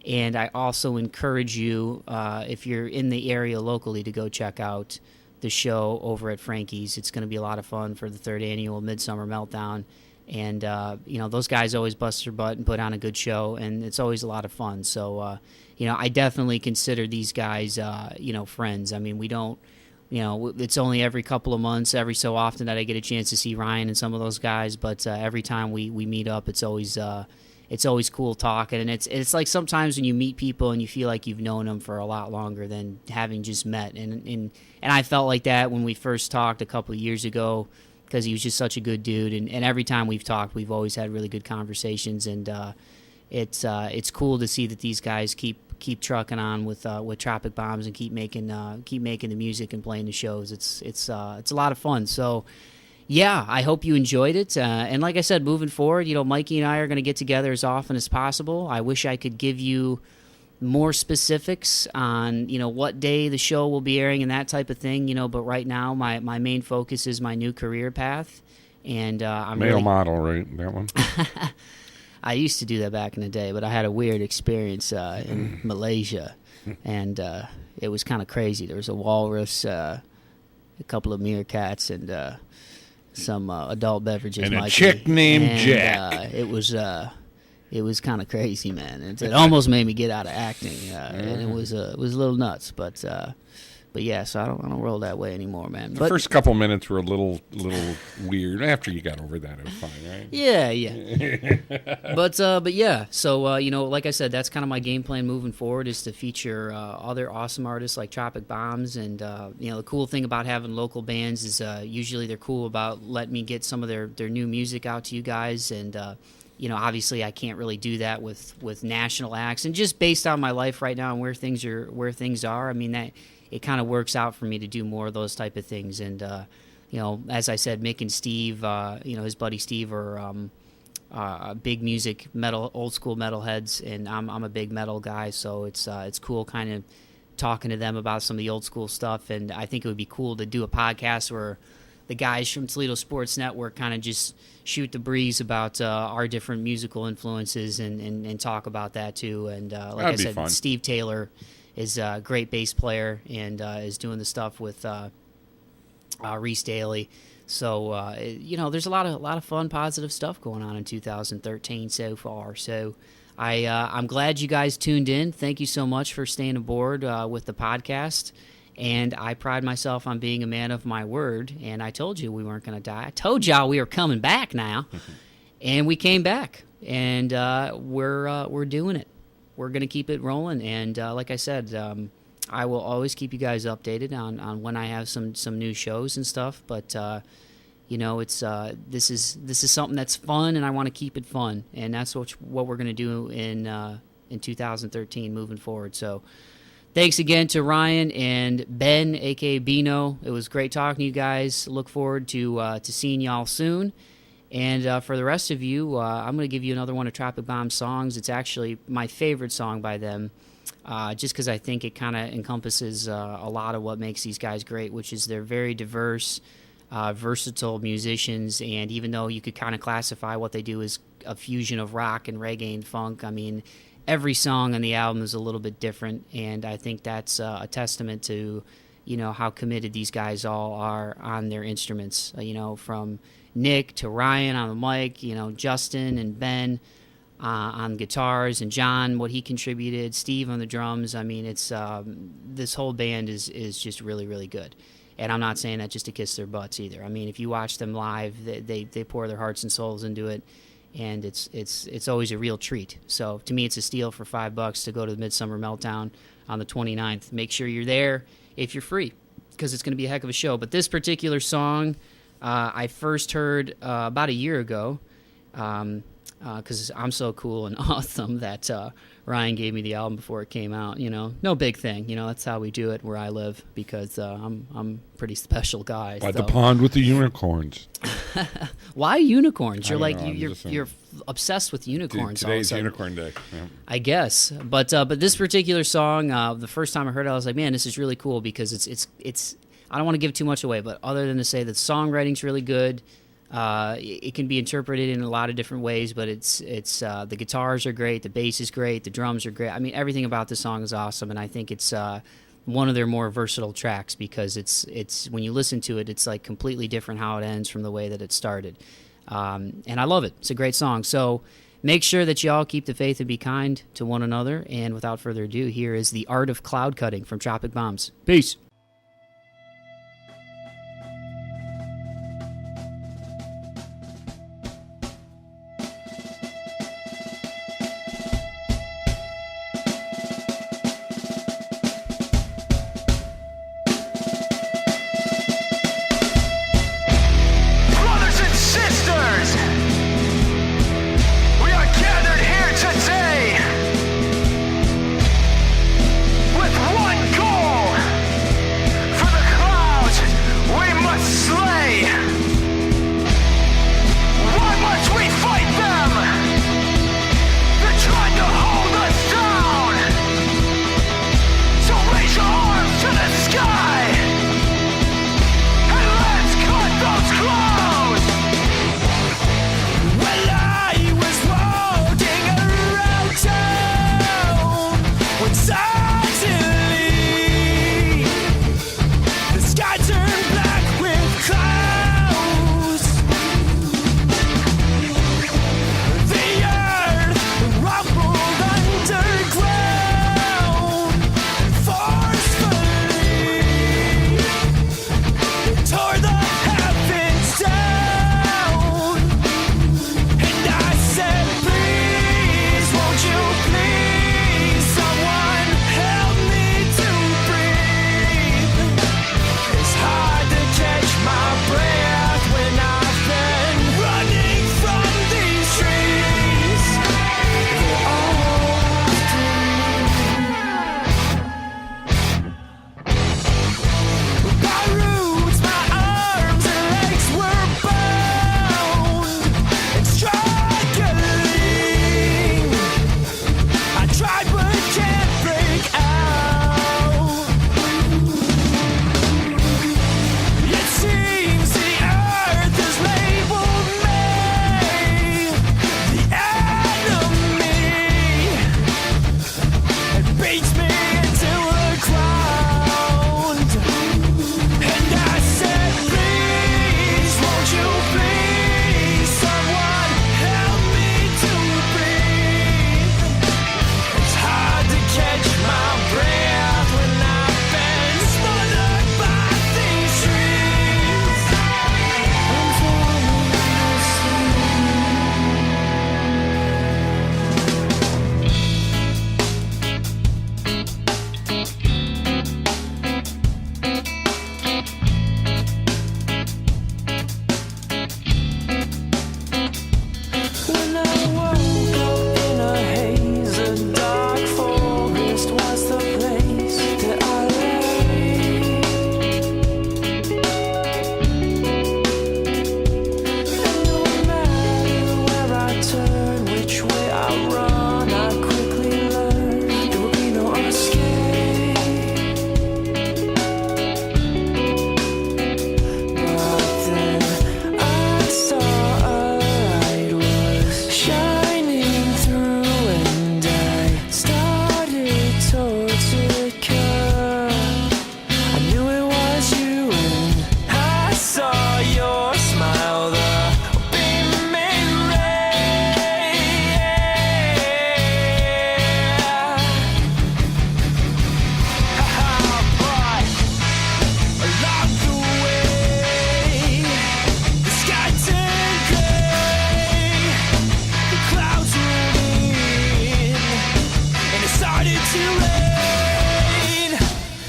And I also encourage you, if you're in the area locally, to go check out the show over at Frankie's. It's going to be a lot of fun for the 3rd annual Midsummer Meltdown. And, those guys always bust their butt and put on a good show, and it's always a lot of fun. So, I definitely consider these guys, friends. I mean, we don't, it's only every couple of months, every so often that I get a chance to see Ryan and some of those guys. But every time we meet up, it's always cool talking. And it's like sometimes when you meet people and you feel like you've known them for a lot longer than having just met. And I felt like that when we first talked a couple of years ago, because he was just such a good dude. And every time we've talked, we've always had really good conversations. And it's cool to see that these guys keep trucking on with Tropic Bombs and keep making the music and playing the shows. It's a lot of fun. So yeah, I hope you enjoyed it. And like I said, moving forward, Mikey and I are going to get together as often as possible. I wish I could give you more specifics on what day the show will be airing and that type of thing. But right now my main focus is my new career path, and I'm Male model, right? That one. I used to do that back in the day, but I had a weird experience in Malaysia, and it was kind of crazy. There was a walrus, a couple of meerkats, and some adult beverages. And a Mikey. chick named And, Jack. It was kind of crazy, man. It almost made me get out of acting, and it was a little nuts, but yeah. So I don't roll that way anymore, man. The first couple minutes were a little weird. After you got over that, it was fine, right? Yeah. But yeah. So like I said, that's kind of my game plan moving forward, is to feature other awesome artists like Tropic Bombs, and the cool thing about having local bands is usually they're cool about letting me get some of their new music out to you guys, and obviously I can't really do that with national acts, and just based on my life right now and where things are, I mean, that it kind of works out for me to do more of those type of things. And as I said, Mick and Steve, his buddy Steve, are big music metal, old school metal heads, and I'm a big metal guy, so it's cool kind of talking to them about some of the old school stuff. And I think it would be cool to do a podcast where the guys from Toledo Sports Network kind of just shoot the breeze about our different musical influences and talk about that too. And like That'd I said, fun. Steve Taylor is a great bass player and is doing the stuff with Reese Daly. So there's a lot of fun, positive stuff going on in 2013 so far. So I'm glad you guys tuned in. Thank you so much for staying aboard with the podcast. And I pride myself on being a man of my word. And I told you we weren't going to die. I told y'all we were coming back now, and we came back, and we're doing it. We're going to keep it rolling. And like I said, I will always keep you guys updated on when I have some new shows and stuff. But it's this is something that's fun, and I want to keep it fun, and that's what we're going to do in 2013 moving forward. So thanks again to Ryan and Ben, aka Beano. It was great talking to you guys. Look forward to seeing y'all soon. And for the rest of you, I'm going to give you another one of Tropic Bombs songs. It's actually my favorite song by them, just because I think it kind of encompasses a lot of what makes these guys great, which is they're very diverse, versatile musicians. And even though you could kind of classify what they do as a fusion of rock and reggae and funk, I mean, every song on the album is a little bit different. And I think that's a testament to, how committed these guys all are on their instruments, from Nick to Ryan on the mic, Justin and Ben on guitars, and John, what he contributed, Steve on the drums. I mean, it's this whole band is just really, really good. And I'm not saying that just to kiss their butts either. I mean, if you watch them live, they pour their hearts and souls into it, and it's always a real treat. So to me, it's a steal for $5 to go to the Midsummer Meltdown on the 29th. Make sure you're there if you're free, because it's going to be a heck of a show. But this particular song, I first heard about a year ago, because I'm so cool and awesome that Ryan gave me the album before it came out. No big thing. That's how we do it where I live, because I'm a pretty special guy. By so. the pond with the unicorns. Why unicorns? You're I don't know, you're obsessed with unicorns. Today's also. Unicorn Day. Yeah. I guess, but this particular song, the first time I heard it, I was like, man, this is really cool, because it's. I don't want to give too much away, but other than to say that songwriting's really good. It can be interpreted in a lot of different ways, but it's the guitars are great, the bass is great, the drums are great. I mean, everything about the song is awesome, and I think it's one of their more versatile tracks, because it's when you listen to it, it's like completely different how it ends from the way that it started, and I love it. It's a great song. So make sure that y'all keep the faith and be kind to one another. And without further ado, here is The Art of Cloud Cutting from Tropic Bombs. Peace.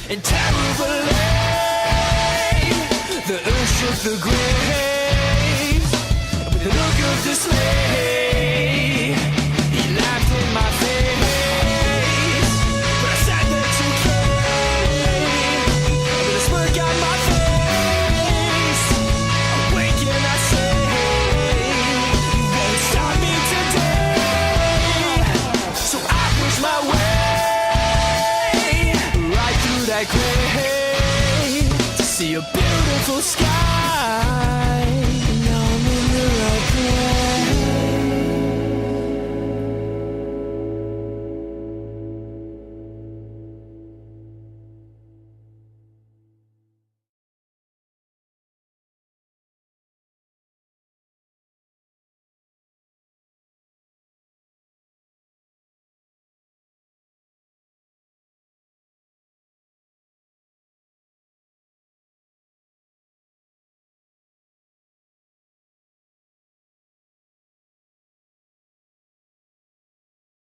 and terrible. The earth shook the grave. dismay. He laughed in my face, but I said that's okay. With a smirk on my face, awake and I say, you won't stop me today. So I push my way right through that gray to see a beautiful sky.